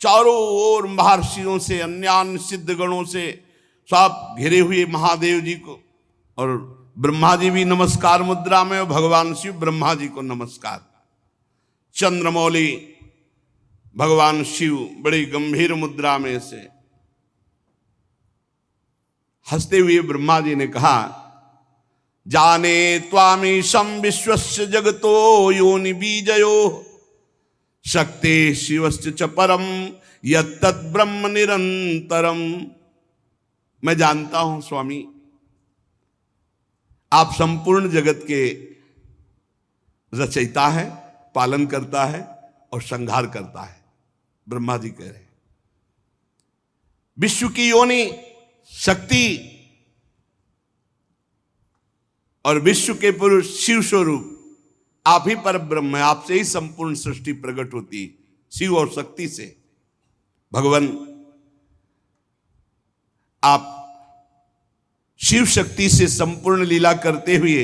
चारों ओर महर्षियों से, अन्य सिद्ध गणों से सब घिरे हुए महादेव जी को, और ब्रह्मा जी भी नमस्कार मुद्रा में और भगवान शिव ब्रह्मा जी को नमस्कार। चंद्रमौली भगवान शिव बड़ी गंभीर मुद्रा में से हंसते हुए ब्रह्मा जी ने कहा, जाने त्वामीशं विश्वस्य जगतो योनि बीजयो शक्ति शिवस्य च परम यत्तत् ब्रह्म निरंतरम। मैं जानता हूं स्वामी, आप संपूर्ण जगत के रचयिता है, पालन करता है और संहार करता है। ब्रह्मा जी कह रहे हैं विश्व की योनि शक्ति और विश्व के पुरुष शिव स्वरूप आप ही पर ब्रह्म है, आपसे ही संपूर्ण सृष्टि प्रकट होती, शिव और शक्ति से। भगवान आप शिव शक्ति से संपूर्ण लीला करते हुए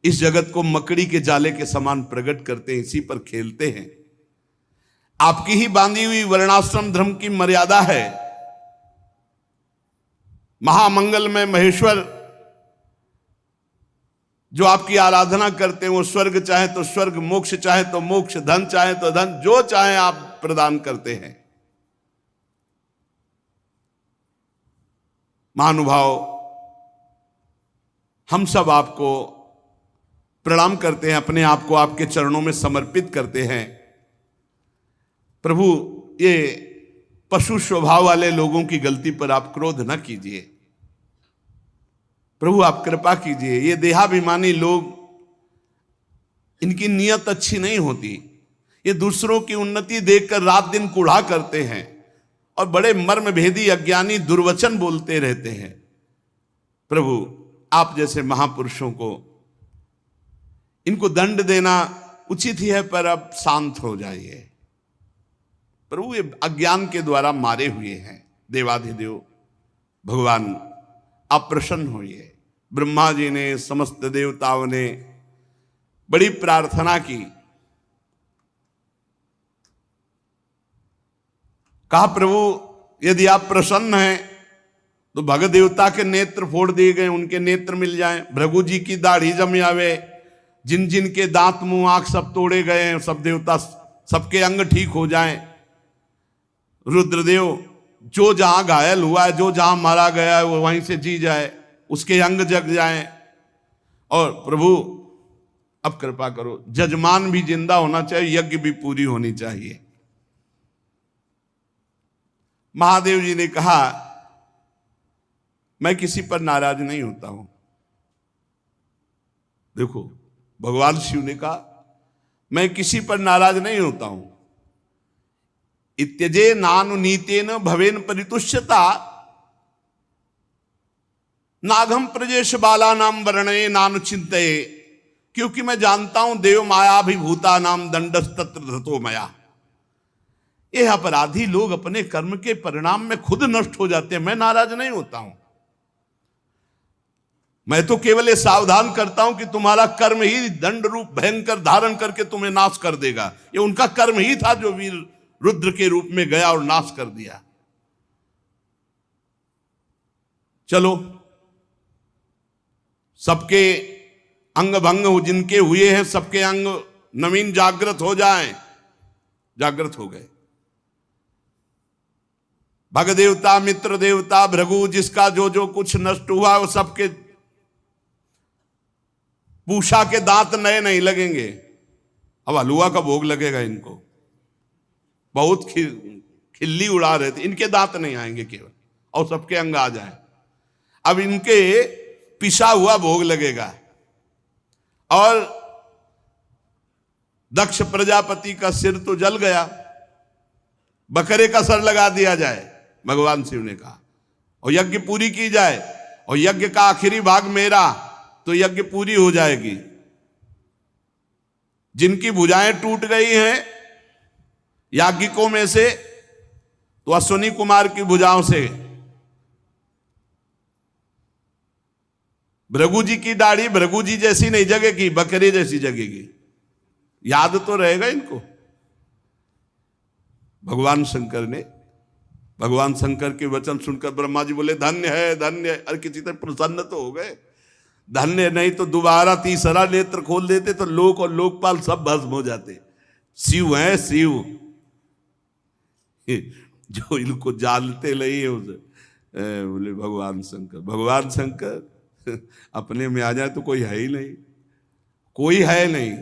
इस जगत को मकड़ी के जाले के समान प्रकट करते हैं, इसी पर खेलते हैं। आपकी ही बांधी हुई वर्णाश्रम धर्म की मर्यादा है। महामंगल में महेश्वर जो आपकी आराधना करते हैं, वो स्वर्ग चाहे तो स्वर्ग, मोक्ष चाहे तो मोक्ष, धन चाहे तो धन, जो चाहे आप प्रदान करते हैं। महानुभाव, हम सब आपको प्रणाम करते हैं, अपने आप को आपके चरणों में समर्पित करते हैं। प्रभु, ये पशु स्वभाव वाले लोगों की गलती पर आप क्रोध न कीजिए। प्रभु आप कृपा कीजिए। ये देहाभिमानी लोग इनकी नीयत अच्छी नहीं होती। ये दूसरों की उन्नति देखकर रात दिन कूढ़ा करते हैं और बड़े मर्म भेदी अज्ञानी दुर्वचन बोलते रहते हैं। प्रभु आप जैसे महापुरुषों को इनको दंड देना उचित ही है, पर अब शांत हो जाइए। प्रभु ये अज्ञान के द्वारा मारे हुए हैं। देवाधिदेव भगवान आप प्रसन्न होइए। ब्रह्मा जी ने, समस्त देवताओं ने बड़ी प्रार्थना की। कहा प्रभु यदि आप प्रसन्न हैं तो भग देवता के नेत्र फोड़ दिए गए, उनके नेत्र मिल जाएं। भृगु जी की दाढ़ी जम आवे, जिन जिन के दांत मुंह आंख सब तोड़े गए हैं, सब देवता सबके अंग ठीक हो जाएं। रुद्रदेव जो जहां घायल हुआ है, जो जहां मारा गया है, वो वहीं से जी जाए, उसके अंग जग जाएं। और प्रभु अब कृपा करो, जजमान भी जिंदा होना चाहिए, यज्ञ भी पूरी होनी चाहिए। महादेव जी ने कहा मैं किसी पर नाराज नहीं होता हूं। देखो भगवान शिव ने कहा मैं किसी पर नाराज नहीं होता हूं। इत्यजे नानुनीतेन भवेन परितुष्यता नागम प्रजेश बाला नाम वर्णये नानु चिंतये। क्योंकि मैं जानता हूं देव मायाभिभूता नाम दंडस्तत्र धतो मया। ये अपराधी लोग अपने कर्म के परिणाम में खुद नष्ट हो जाते हैं, मैं नाराज नहीं होता हूं। मैं तो केवल ये सावधान करता हूं कि तुम्हारा कर्म ही दंड रूप भयंकर धारण करके तुम्हें नाश कर देगा। ये उनका कर्म ही था जो वीर रुद्र के रूप में गया और नाश कर दिया। चलो सबके अंग भंग जिनके हुए हैं, सबके अंग नवीन जागृत हो जाएं। जागृत हो गए। भग देवता, मित्र देवता, भृगु, जिसका जो जो कुछ नष्ट हुआ वो सबके पूषा के दांत नए नहीं लगेंगे। अब हलुआ का भोग लगेगा इनको। बहुत खिल्ली उड़ा रहे थे, इनके दांत नहीं आएंगे केवल, और सबके अंग आ जाए। अब इनके पिसा हुआ भोग लगेगा। और दक्ष प्रजापति का सिर तो जल गया, बकरे का सर लगा दिया जाए, भगवान शिव ने कहा, और यज्ञ पूरी की जाए। और यज्ञ का आखिरी भाग मेरा, तो यज्ञ पूरी हो जाएगी। जिनकी भुजाएं टूट गई हैं याज्ञिकों में से, तो अश्विनी कुमार की भुजाओं से। भृगु जी की दाढ़ी भृगु जी जैसी नहीं जगेगी, बकरे जैसी जगेगी। याद तो रहेगा इनको। भगवान शंकर के वचन सुनकर ब्रह्मा जी बोले धन्य है, धन्य है। अरे किसी तरह प्रसन्न तो हो गए। धन्य नहीं तो दोबारा तीसरा नेत्र खोल देते तो लोक और लोकपाल सब भस्म हो जाते। शिव है शिव, जो इनको जानते नहीं है उसे बोले भगवान शंकर अपने में आ जाए तो कोई है ही नहीं, कोई है नहीं,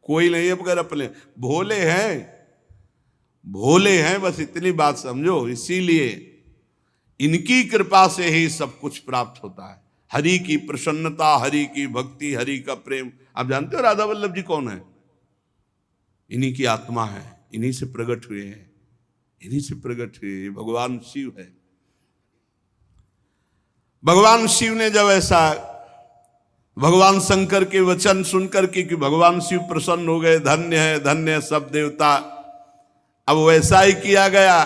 कोई नहीं है मगर अपने भोले हैं, बस इतनी बात समझो। इसीलिए इनकी कृपा से ही सब कुछ प्राप्त होता है। हरि की प्रसन्नता, हरि की भक्ति, हरि का प्रेम। आप जानते हो राधा वल्लभ जी कौन है? इन्हीं की आत्मा है, इन्हीं से प्रकट हुए हैं, इन्हीं से प्रकट हुए। भगवान शिव है। भगवान शिव ने जब ऐसा भगवान शंकर के वचन सुनकर के कि भगवान शिव प्रसन्न हो गए, धन्य है धन्य है सब देवता, अब वैसा ही किया गया।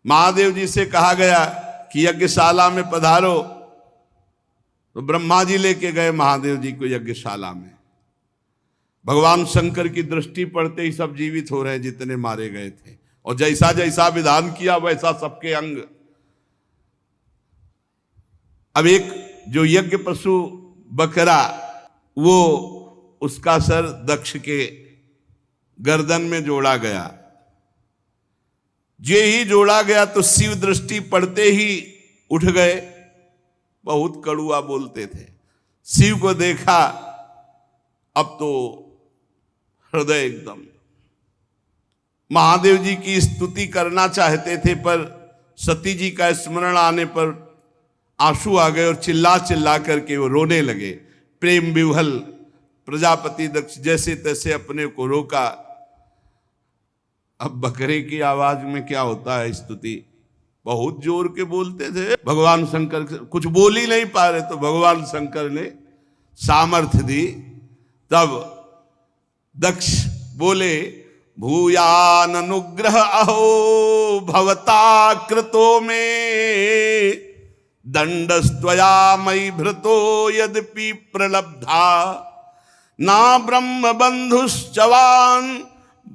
महादेव जी से कहा गया कि यज्ञशाला में पधारो, तो ब्रह्मा जी लेके गए महादेव जी को यज्ञशाला में। भगवान शंकर की दृष्टि पड़ते ही सब जीवित हो रहे जितने मारे गए थे, और जैसा जैसा विधान किया वैसा सबके अंग। अब एक जो यज्ञ पशु बकरा, वो उसका सर दक्ष के गर्दन में जोड़ा गया। जे ही जोड़ा गया तो शिव दृष्टि पड़ते ही उठ गए। बहुत कड़ुआ बोलते थे। शिव को देखा, अब तो हृदय एकदम। महादेव जी की स्तुति करना चाहते थे, पर सती जी का स्मरण आने पर आंसू आ गए और चिल्ला चिल्ला करके वो रोने लगे। प्रेम विह्वल प्रजापति दक्ष जैसे तैसे अपने को रोका। अब बकरे की आवाज में क्या होता है स्तुति, बहुत जोर के बोलते थे। भगवान शंकर कुछ बोल ही नहीं पा रहे, तो भगवान शंकर ने सामर्थ्य दी। तब दक्ष बोले, भूयान अनुग्रह अहो भवता कृतो में, दंडस्त्वया मयि भृतो यद्यपि प्रलब्धा, ना ब्रह्म बंधुश्चवान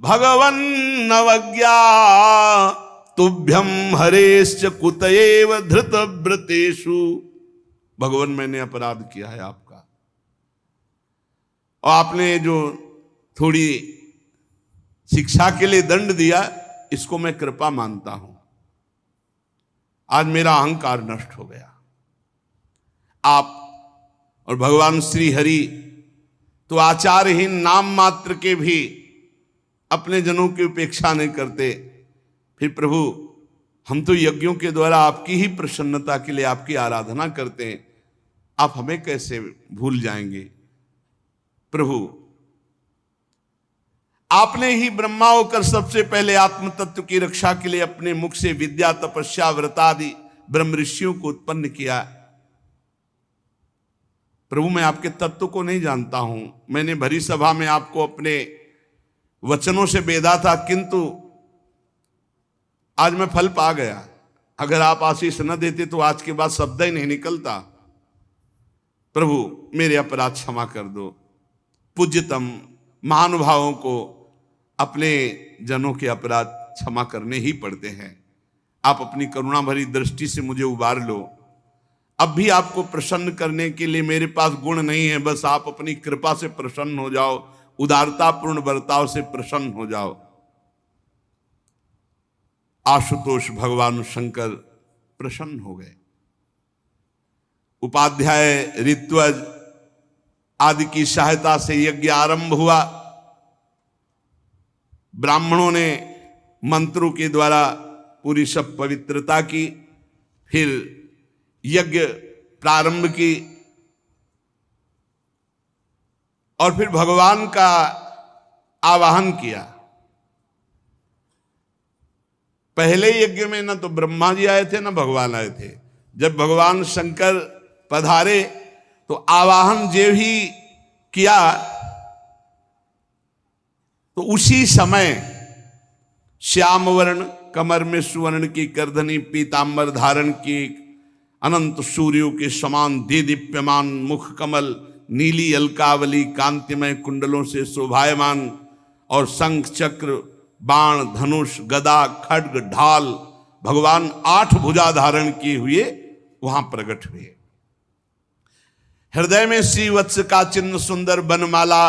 भगवन् नवज्ञा, तुभ्यम हरेश्च कुतएव धृत व्रतेषु। भगवान मैंने अपराध किया है आपका, और आपने जो थोड़ी शिक्षा के लिए दंड दिया, इसको मैं कृपा मानता हूं। आज मेरा अहंकार नष्ट हो गया। आप और भगवान श्री हरि तो आचारहीन नाम मात्र के भी अपने जनों की उपेक्षा नहीं करते। फिर प्रभु, हम तो यज्ञों के द्वारा आपकी ही प्रसन्नता के लिए आपकी आराधना करते हैं, आप हमें कैसे भूल जाएंगे। प्रभु, आपने ही ब्रह्मा होकर सबसे पहले आत्म तत्व की रक्षा के लिए अपने मुख से विद्या, तपस्या, व्रतादि ब्रह्म ऋषियों को उत्पन्न किया। प्रभु, मैं आपके तत्व को नहीं जानता हूं। मैंने भरी सभा में आपको अपने वचनों से बेधा था, किंतु आज मैं फल पा गया। अगर आप आशीष न देते तो आज के बाद शब्द ही नहीं निकलता। प्रभु, मेरे अपराध क्षमा कर दो। पूज्यतम महानुभावों को अपने जनों के अपराध क्षमा करने ही पड़ते हैं। आप अपनी करुणा भरी दृष्टि से मुझे उबार लो। अब भी आपको प्रसन्न करने के लिए मेरे पास गुण नहीं है, बस आप अपनी कृपा से प्रसन्न हो जाओ, उदारतापूर्ण बर्ताव से प्रसन्न हो जाओ। आशुतोष भगवान शंकर प्रसन्न हो गए। उपाध्याय, ऋत्वज आदि की सहायता से यज्ञ आरंभ हुआ। ब्राह्मणों ने मंत्रों के द्वारा पूरी सब पवित्रता की, फिर यज्ञ प्रारंभ की, और फिर भगवान का आवाहन किया। पहले यज्ञ में ना तो ब्रह्मा जी आए थे ना भगवान आए थे। जब भगवान शंकर पधारे तो आवाहन जो ही किया, तो उसी समय श्याम वर्ण, कमर में सुवर्ण की करधनी, पीतांबर धारण की, अनंत सूर्यों के समान दीदीप्यमान मुख कमल, नीली अलकावली कांतिमय कुंडलों से शोभायमान, और शंख, चक्र, बाण, धनुष, गदा, खड्ग, ढाल, भगवान 8 भुजा धारण किए हुए वहां प्रकट हुए। हृदय में श्रीवत्स का चिन्ह, सुंदर बनमाला,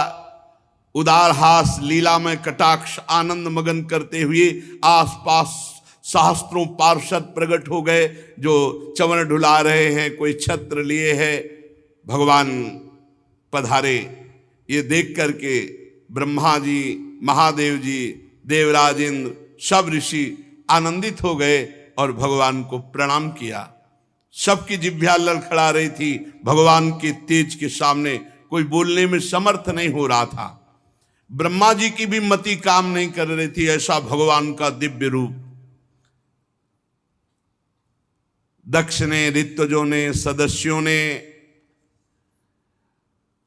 उदार हास, लीला में कटाक्ष, आनंद मगन करते हुए आसपास सहस्त्रों पार्षद प्रकट हो गए, जो चवन ढुला रहे हैं, कोई छत्र लिए है। भगवान पधारे। ये देख करके ब्रह्मा जी, महादेव जी, देवराज इंद्र, सब ऋषि आनंदित हो गए और भगवान को प्रणाम किया। सबकी जिह्वा लड़खड़ा रही थी। भगवान के तेज के सामने कोई बोलने में समर्थ नहीं हो रहा था। ब्रह्मा जी की भी मति काम नहीं कर रही थी, ऐसा भगवान का दिव्य रूप। दक्ष ने, ऋत्वजों ने, सदस्यों ने,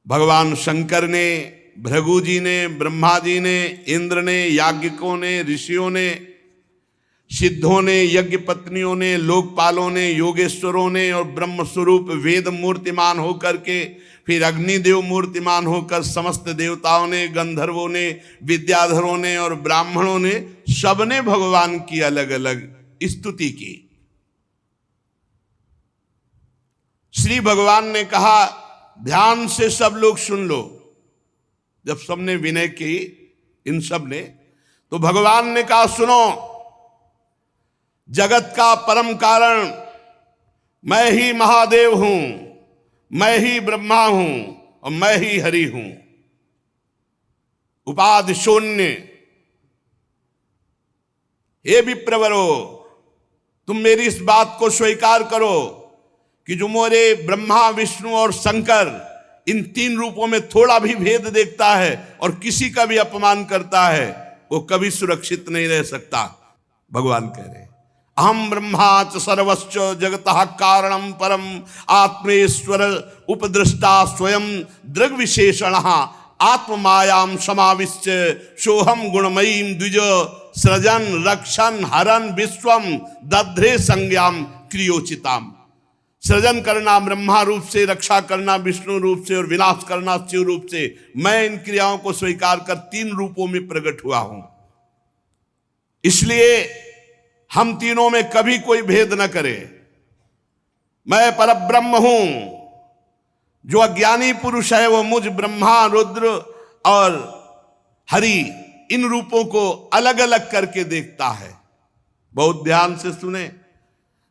भगवान शंकर ने, भृगु जी ने, ब्रह्मा जी ने, इंद्र ने, याज्ञिकों ने, ऋषियों ने, सिद्धों ने, यज्ञ पत्नियों ने, लोकपालों ने, योगेश्वरों ने, और ब्रह्म स्वरूप वेद मूर्तिमान होकर के, फिर अग्निदेव मूर्तिमान होकर समस्त देवताओं ने, गंधर्वों ने, विद्याधरों ने और ब्राह्मणों ने, सबने भगवान की अलग अलग स्तुति की। श्री भगवान ने कहा, ध्यान से सब लोग सुन लो। जब सबने विनय की, इन सब ने, तो भगवान ने कहा, सुनो, जगत का परम कारण मैं ही महादेव हूं, मैं ही ब्रह्मा हूं और मैं ही हरि हूं। उपाधि शून्य। हे विप्रवरो, तुम मेरी इस बात को स्वीकार करो कि जो मोरे ब्रह्मा, विष्णु और शंकर इन तीन रूपों में थोड़ा भी भेद देखता है और किसी का भी अपमान करता है, वो कभी सुरक्षित नहीं रह सकता। भगवान कह रहे अहम ब्रह्मा च सर्वश्च जगतः कारणम परम आत्मेश्वर उपदृष्टा स्वयं दृग विशेषण आत्ममायाम समाविश्य सोहम गुणमयीम द्विज सृजन रक्षण हरन विश्वम दध्रे संज्ञाम क्रियोचिताम। सृजन करना ब्रह्मा रूप से, रक्षा करना विष्णु रूप से और विनाश करना शिव रूप से। मैं इन क्रियाओं को स्वीकार कर तीन रूपों में प्रकट हुआ हूं। इसलिए हम तीनों में कभी कोई भेद न करे। मैं परब्रह्म हूं। जो अज्ञानी पुरुष है वो मुझ ब्रह्मा रुद्र और हरि इन रूपों को अलग अलग करके देखता है। बहुत ध्यान से सुने।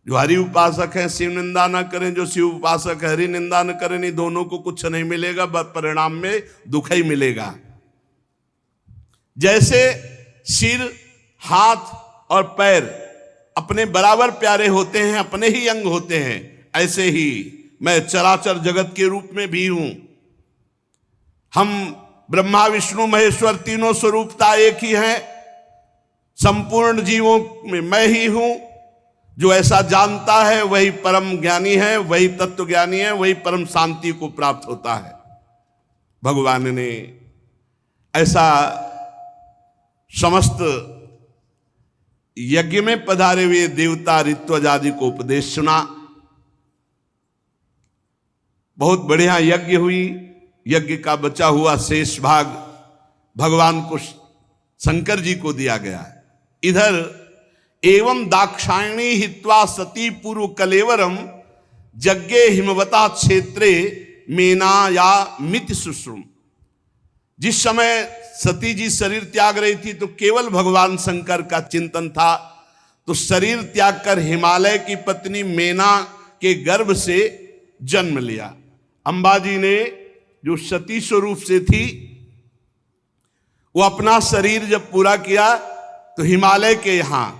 जो हरि उपासक है शिव निंदा न करें, जो शिव उपासक है हरि निंदा न करें। नहीं, दोनों को कुछ नहीं मिलेगा, बस परिणाम में दुख ही मिलेगा। जैसे सिर, हाथ और पैर अपने बराबर प्यारे होते हैं, अपने ही अंग होते हैं, ऐसे ही मैं चराचर जगत के रूप में भी हूं। हम ब्रह्मा विष्णु महेश्वर तीनों स्वरूपता एक ही है। संपूर्ण जीवों में मैं ही हूं। जो ऐसा जानता है वही परम ज्ञानी है, वही तत्व ज्ञानी है, वही परम शांति को प्राप्त होता है। भगवान ने ऐसा समस्त यज्ञ में पधारे हुए देवता ऋत्विज आदि को उपदेश सुना। बहुत बढ़िया यज्ञ हुई। यज्ञ का बचा हुआ शेष भाग भगवान को शंकर जी को दिया गया। इधर एवं दाक्षायणी हित्वा सती पूर्व कलेवरम यज्ञे हिमवता क्षेत्रे मेनाया मित सुश्रुम। जिस समय सती जी शरीर त्याग रही थी तो केवल भगवान शंकर का चिंतन था। तो शरीर त्याग कर हिमालय की पत्नी मेना के गर्भ से जन्म लिया। अंबा जी ने जो सती स्वरूप से थी वो अपना शरीर जब पूरा किया तो हिमालय के यहां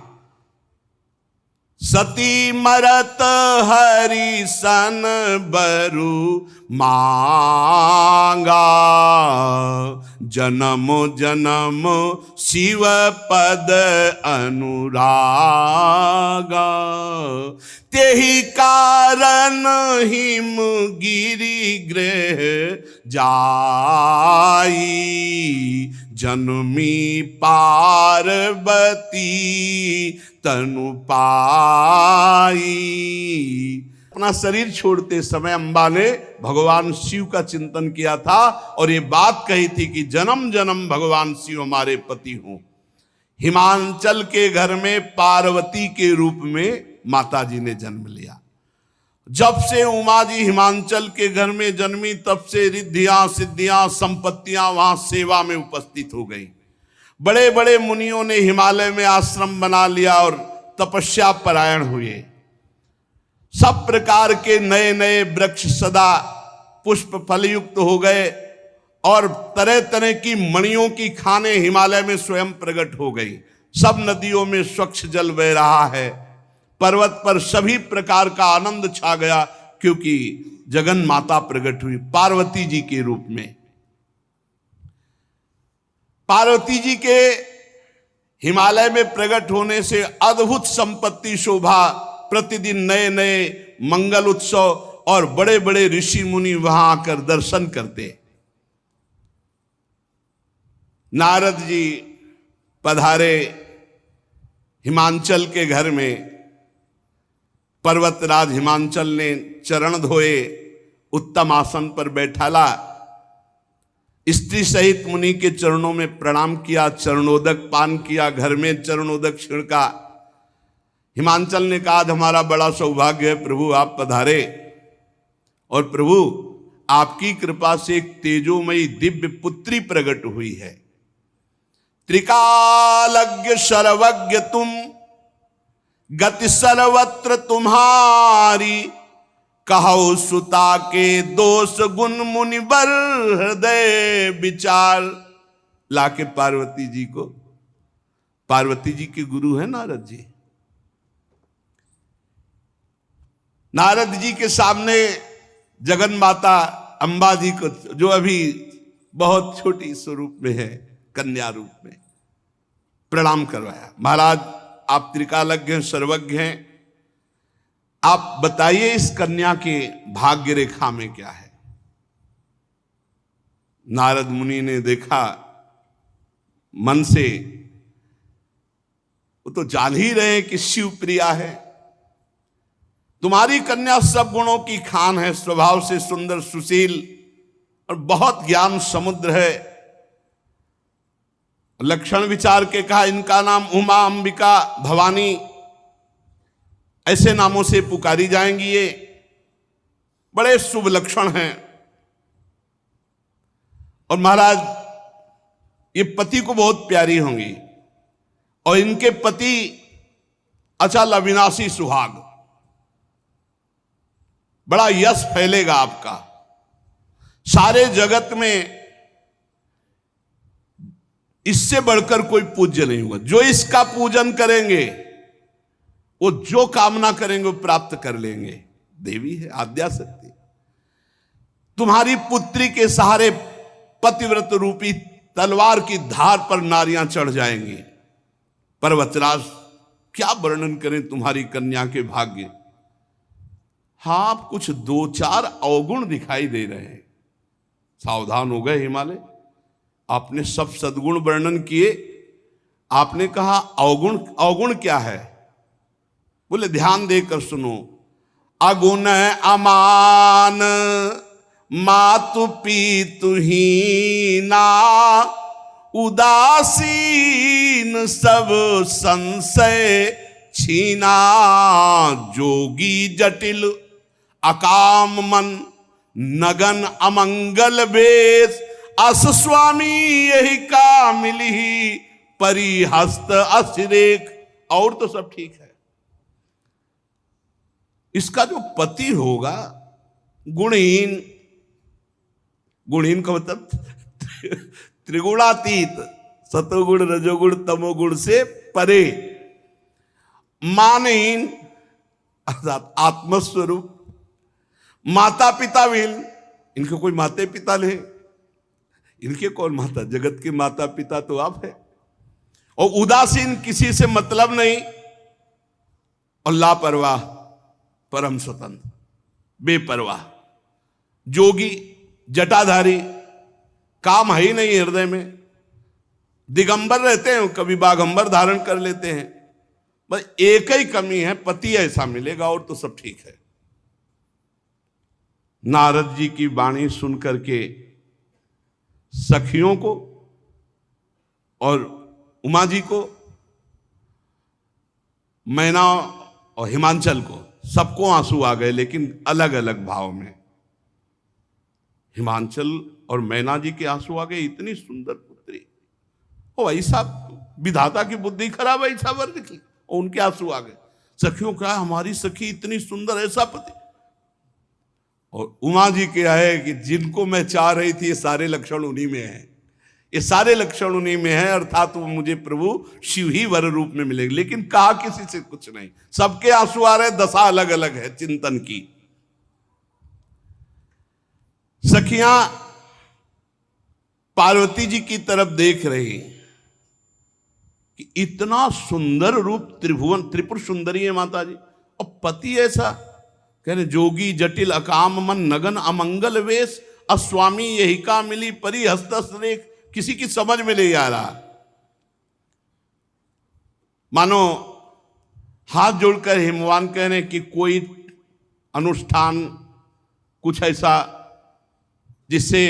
सती मरत हरि सन बरु मांगा जन्म जन्म शिव पद अनुरागा। तेहि कारण हिम गिरि गृह जाई जन्मी पार्वती तनु पाई। अपना शरीर छोड़ते समय अंबा ने भगवान शिव का चिंतन किया था और ये बात कही थी कि जन्म जन्म भगवान शिव हमारे पति हों। हिमांचल के घर में पार्वती के रूप में माता जी ने जन्म लिया। जब से उमा जी हिमांचल के घर में जन्मी तब से रिद्धियां सिद्धियां संपत्तियां वहां सेवा में उपस्थित हो गई। बड़े बड़े मुनियों ने हिमालय में आश्रम बना लिया और तपस्या परायण हुए। सब प्रकार के नए नए वृक्ष सदा पुष्प फलयुक्त हो गए और तरह तरह की मणियों की खाने हिमालय में स्वयं प्रकट हो गई। सब नदियों में स्वच्छ जल बह रहा है। पर्वत पर सभी प्रकार का आनंद छा गया क्योंकि जगन माता प्रकट हुई पार्वती जी के रूप में। पार्वती जी के हिमालय में प्रकट होने से अद्भुत संपत्ति शोभा, प्रतिदिन नए नए मंगल उत्सव और बड़े बड़े ऋषि मुनि वहां आकर दर्शन करते। नारद जी पधारे हिमांचल के घर में। पर्वतराज हिमांचल ने चरण धोए, उत्तम आसन पर बैठाला, स्त्री सहित मुनि के चरणों में प्रणाम किया, चरणोदक पान किया, घर में चरणोदक छिड़का। हिमांचल ने कहा हमारा बड़ा सौभाग्य है प्रभु आप पधारे और प्रभु आपकी कृपा से एक तेजोमयी दिव्य पुत्री प्रकट हुई है। त्रिकालज्ञ सर्वज्ञ तुम, गति सर्वत्र तुम्हारी, कहो सुता के दोष गुण मुनिवर हृदय विचार। लाके पार्वती जी को, पार्वती जी के गुरु है नारद जी। नारद जी के सामने जगन माता अंबाजी को, जो अभी बहुत छोटी स्वरूप में है, कन्या रूप में, प्रणाम करवाया। महाराज आप त्रिकालज्ञ हैं, सर्वज्ञ हैं, आप बताइए इस कन्या के भाग्य रेखा में क्या है। नारद मुनि ने देखा, मन से वो तो जान ही रहे कि शिव प्रिया है, तुम्हारी कन्या सब गुणों की खान है, स्वभाव से सुंदर सुशील और बहुत ज्ञान समुद्र है। लक्षण विचार के कहा, इनका नाम उमा, अंबिका, भवानी ऐसे नामों से पुकारी जाएंगी, ये बड़े शुभ लक्षण हैं। और महाराज ये पति को बहुत प्यारी होंगी, और इनके पति अचल अविनाशी सुहाग, बड़ा यश फैलेगा आपका, सारे जगत में इससे बढ़कर कोई पूज्य नहीं होगा। जो इसका पूजन करेंगे वो जो कामना करेंगे वो प्राप्त कर लेंगे। देवी है, आद्या शक्ति। तुम्हारी पुत्री के सहारे पतिव्रत रूपी तलवार की धार पर नारियां चढ़ जाएंगी। पर्वतराज क्या वर्णन करें तुम्हारी कन्या के भाग्य। हाँ, आप कुछ दो चार अवगुण दिखाई दे रहे हैं, सावधान हो गए हिमालय। आपने सब सद्गुण वर्णन किए, आपने कहा अवगुण। अवगुण क्या है? बोले ध्यान देकर सुनो। अगुण अमान मातु पीतु हीना, उदासीन सब संशय छीना, जोगी जटिल अकाम मन, नगन अमंगल वेश, अस स्वामी यही का मिली, परिहस्त असिरेख। और तो सब ठीक है। इसका जो पति होगा गुणहीन, गुणहीन का मतलब त्रिगुणातीत, सतोगुण रजोगुण तमोगुण से परे, मानहीन अर्थात आत्मस्वरूप, माता पिता विहीन, इनके कोई माते पिता नहीं, इनके कौन माता, जगत के माता पिता तो आप है। और उदासीन, किसी से मतलब नहीं, और लापरवाह, परम स्वतंत्र, बेपरवाह, जोगी, जटाधारी, काम है ही नहीं हृदय में, दिगंबर रहते हैं, कभी बागंबर धारण कर लेते हैं। बस एक ही कमी है, पति ऐसा मिलेगा, और तो सब ठीक है। नारद जी की वाणी सुन करके सखियों को और उमा जी को, मैना और हिमांचल को, सबको आंसू आ गए, लेकिन अलग अलग भाव में। हिमांचल और मैना जी के आंसू आ गए, इतनी सुंदर पुत्री, ओ ऐसा विधाता की बुद्धि खराब, ऐसा वर निकली, और उनके आंसू आ गए। सखियों का हमारी सखी इतनी सुंदर, ऐसा पति। और उमा जी क्या है कि जिनको मैं चाह रही थी, ये सारे लक्षण उन्हीं में है, ये सारे लक्षण उन्हीं में है, अर्थात वो मुझे प्रभु शिव ही वर रूप में मिलेंगे। लेकिन कहा किसी से कुछ नहीं, सबके आंसू आ रहे, दशा अलग अलग है चिंतन की। सखियां पार्वती जी की तरफ देख रही कि इतना सुंदर रूप, त्रिभुवन त्रिपुर सुंदरी है माता जी, और पति ऐसा कह रहे, जोगी जटिल अकाम मन, नगन अमंगल वेश, अस्वामी यही का मिली, परि हस्तरेख। किसी की समझ में नहीं आ रहा। मानो हाथ जोड़कर हिमवान कह रहे कि कोई अनुष्ठान, कुछ ऐसा जिससे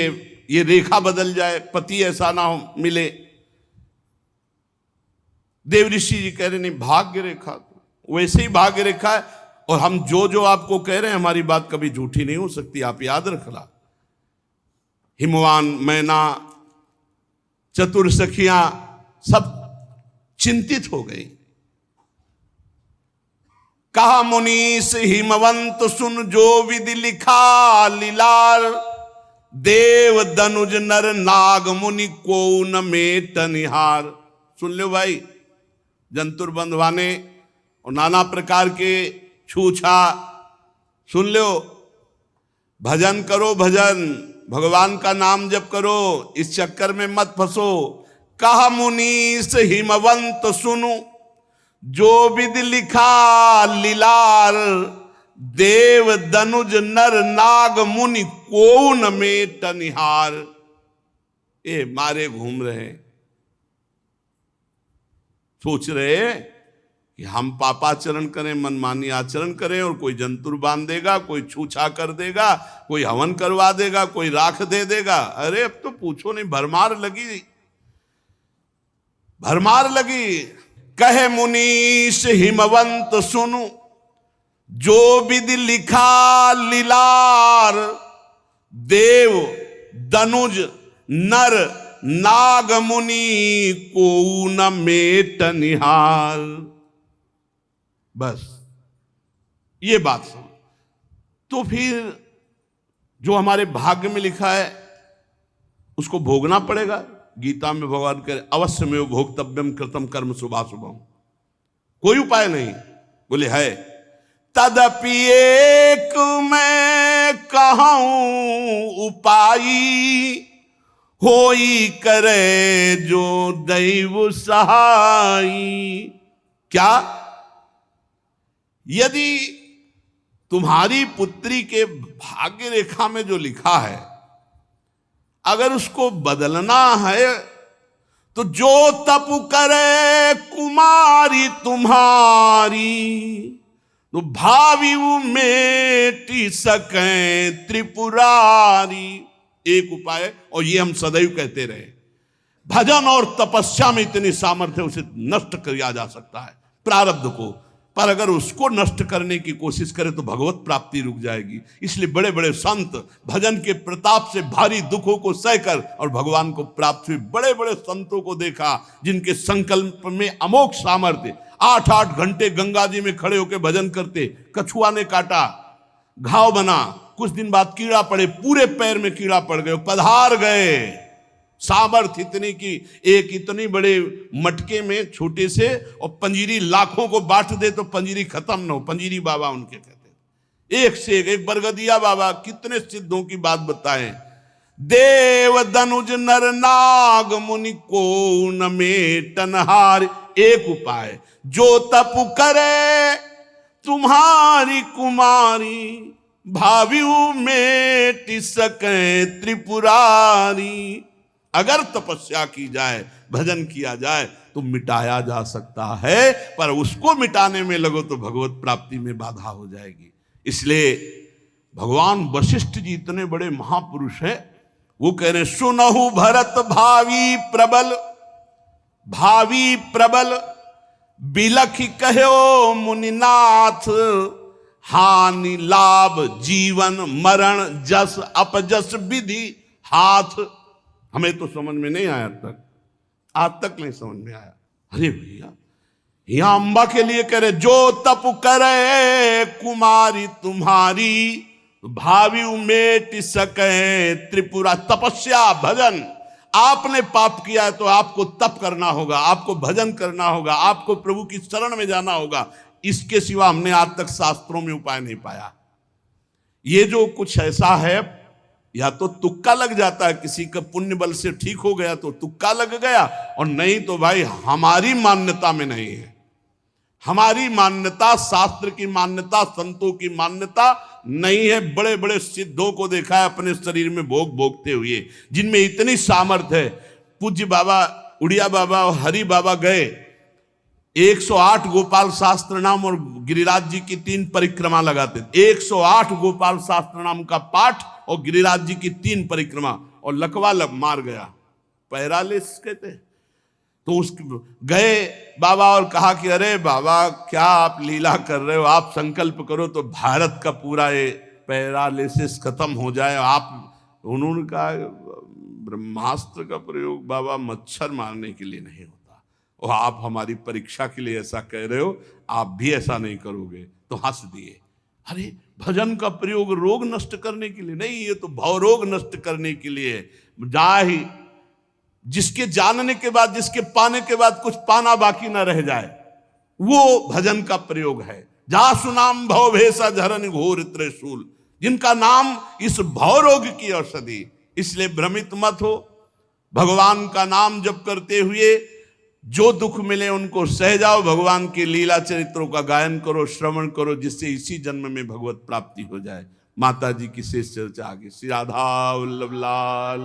ये रेखा बदल जाए, पति ऐसा ना हो मिले। देव ऋषि जी कह रहे नहीं, भाग्य रेखा वैसे ही भाग्य रेखा है, और हम जो जो आपको कह रहे हैं, हमारी बात कभी झूठी नहीं हो सकती, आप याद रखना। हिमवान, मैना, चतुर सखियां सब चिंतित हो गई। कहा मुनीस हिमवंत सुन, जो विधि लिखा लीलार, देव दनुज नर नाग मुनि को न मेट निहार। सुन लो भाई, जंतुर बंधवाने और नाना प्रकार के छूछा सुन लो। भजन करो भजन, भगवान का नाम जप करो, इस चक्कर में मत फंसो। कहा मुनीस हिमवंत सुनु, जो विधि लिखा लीलार, देव दनुज नर नाग मुनि को न मेट निहार। ये मारे घूम रहे हैं, सोच रहे कि हम पापाचरण करें, मनमानी आचरण करें, और कोई जंतुर बांध देगा, कोई छूछा कर देगा, कोई हवन करवा देगा, कोई राख दे देगा। अरे अब तो पूछो नहीं, भरमार लगी, भरमार लगी। कहे मुनीश हिमवंत सुनु, जो विधि लिखा लीलार, देव दनुज नर नाग मुनि को न मेट निहार। बस ये बात सुन, तो फिर जो हमारे भाग्य में लिखा है उसको भोगना पड़ेगा। गीता में भगवान कह रहे अवश्य में भोक्तव्यम कृतम कर्म शुभाशुभम, कोई उपाय नहीं। बोले है, तदपि एक मैं कहूं उपाई, होई करे जो दैव सहाई। क्या? यदि तुम्हारी पुत्री के भाग्य रेखा में जो लिखा है अगर उसको बदलना है तो जो तप करे कुमारी तुम्हारी, तो भावी मेटी सके त्रिपुरारी। एक उपाय, और ये हम सदैव कहते रहे, भजन और तपस्या में इतनी सामर्थ्य, उसे नष्ट किया जा सकता है प्रारब्ध को, पर अगर उसको नष्ट करने की कोशिश करे तो भगवत प्राप्ति रुक जाएगी। इसलिए बड़े बड़े संत भजन के प्रताप से भारी दुखों को सहकर और भगवान को प्राप्त हुए। बड़े बड़े संतों को देखा जिनके संकल्प में अमोघ सामर्थ्य, 8-8 घंटे गंगा जी में खड़े होकर भजन करते, कछुआ ने काटा, घाव बना, कुछ दिन बाद कीड़ा पड़े, पूरे पैर में कीड़ा पड़ गए, पधार गए। सामर्थ्य इतनी की एक इतनी बड़े मटके में छोटे से, और पंजीरी लाखों को बांट दे तो पंजीरी खत्म न हो। पंजीरी बाबा उनके कहते, एक से एक बरगदिया बाबा, कितने सिद्धों की बात बताएं। देव दनुज नर नाग मुनि को न मेटनहार। एक उपाय, जो तप करे तुम्हारी कुमारी, भावी मेट सके त्रिपुरारी। अगर तपस्या की जाए, भजन किया जाए तो मिटाया जा सकता है, पर उसको मिटाने में लगो तो भगवत प्राप्ति में बाधा हो जाएगी। इसलिए भगवान वशिष्ठ जी इतने बड़े महापुरुष हैं, वो कह रहे सुनहु भरत भावी प्रबल, भावी प्रबल बिलख कहो मुनिनाथ, हानि लाभ जीवन मरण जस अपजस विधि हाथ। हमें तो समझ में नहीं आया तक, आज तक नहीं समझ में आया। अरे भैया, यहां अम्बा के लिए कह रहे, जो तप करे कुमारी तुम्हारी, भावी मेट सके त्रिपुरा। तपस्या, भजन, आपने पाप किया है तो आपको तप करना होगा, आपको भजन करना होगा, आपको प्रभु की शरण में जाना होगा। इसके सिवा हमने आज तक शास्त्रों में उपाय नहीं पाया। ये जो कुछ ऐसा है, या तो तुक्का लग जाता है, किसी का पुण्य बल से ठीक हो गया तो तुक्का लग गया, और नहीं तो भाई हमारी मान्यता में नहीं है। हमारी मान्यता, शास्त्र की मान्यता, संतों की मान्यता नहीं है। बड़े बड़े सिद्धों को देखा है अपने शरीर में भोग भोगते हुए, जिनमें इतनी सामर्थ्य है। पूज्य बाबा उड़िया बाबा और हरि बाबा गए, 108 गोपाल शास्त्र नाम और गिरिराज जी की 3 परिक्रमा लगाते। 108 गोपाल शास्त्र नाम का पाठ और गिरिराज जी की 3 परिक्रमा, और लकवा मार गया, पैरालिस कहते। तो उस गए बाबा और कहा कि अरे बाबा क्या आप लीला कर रहे हो, आप संकल्प करो तो भारत का पूरा ये पैरालिसिस खत्म हो जाए। आप, उन्होंने कहा ब्रह्मास्त्र का प्रयोग बाबा मच्छर मारने के लिए नहीं होता, और आप हमारी परीक्षा के लिए ऐसा कह रहे हो, आप भी ऐसा नहीं करोगे। तो हंस दिए। अरे भजन का प्रयोग रोग नष्ट करने के लिए नहीं, ये तो भव रोग नष्ट करने के लिए। जाहि जिसके जानने के बाद, जिसके पाने के बाद कुछ पाना बाकी ना रह जाए, वो भजन का प्रयोग है। जा सुनाम भव भेषा झरन घोर त्रिशूल। जिनका नाम इस भवरोग की औषधि। इसलिए भ्रमित मत हो, भगवान का नाम जप करते हुए जो दुख मिले उनको सह जाओ, भगवान के लीला चरित्रों का गायन करो, श्रवण करो, जिससे इसी जन्म में भगवत प्राप्ति हो जाए। माता जी की शेष चर्चा आगे। श्री राधा वल्लभ लाल।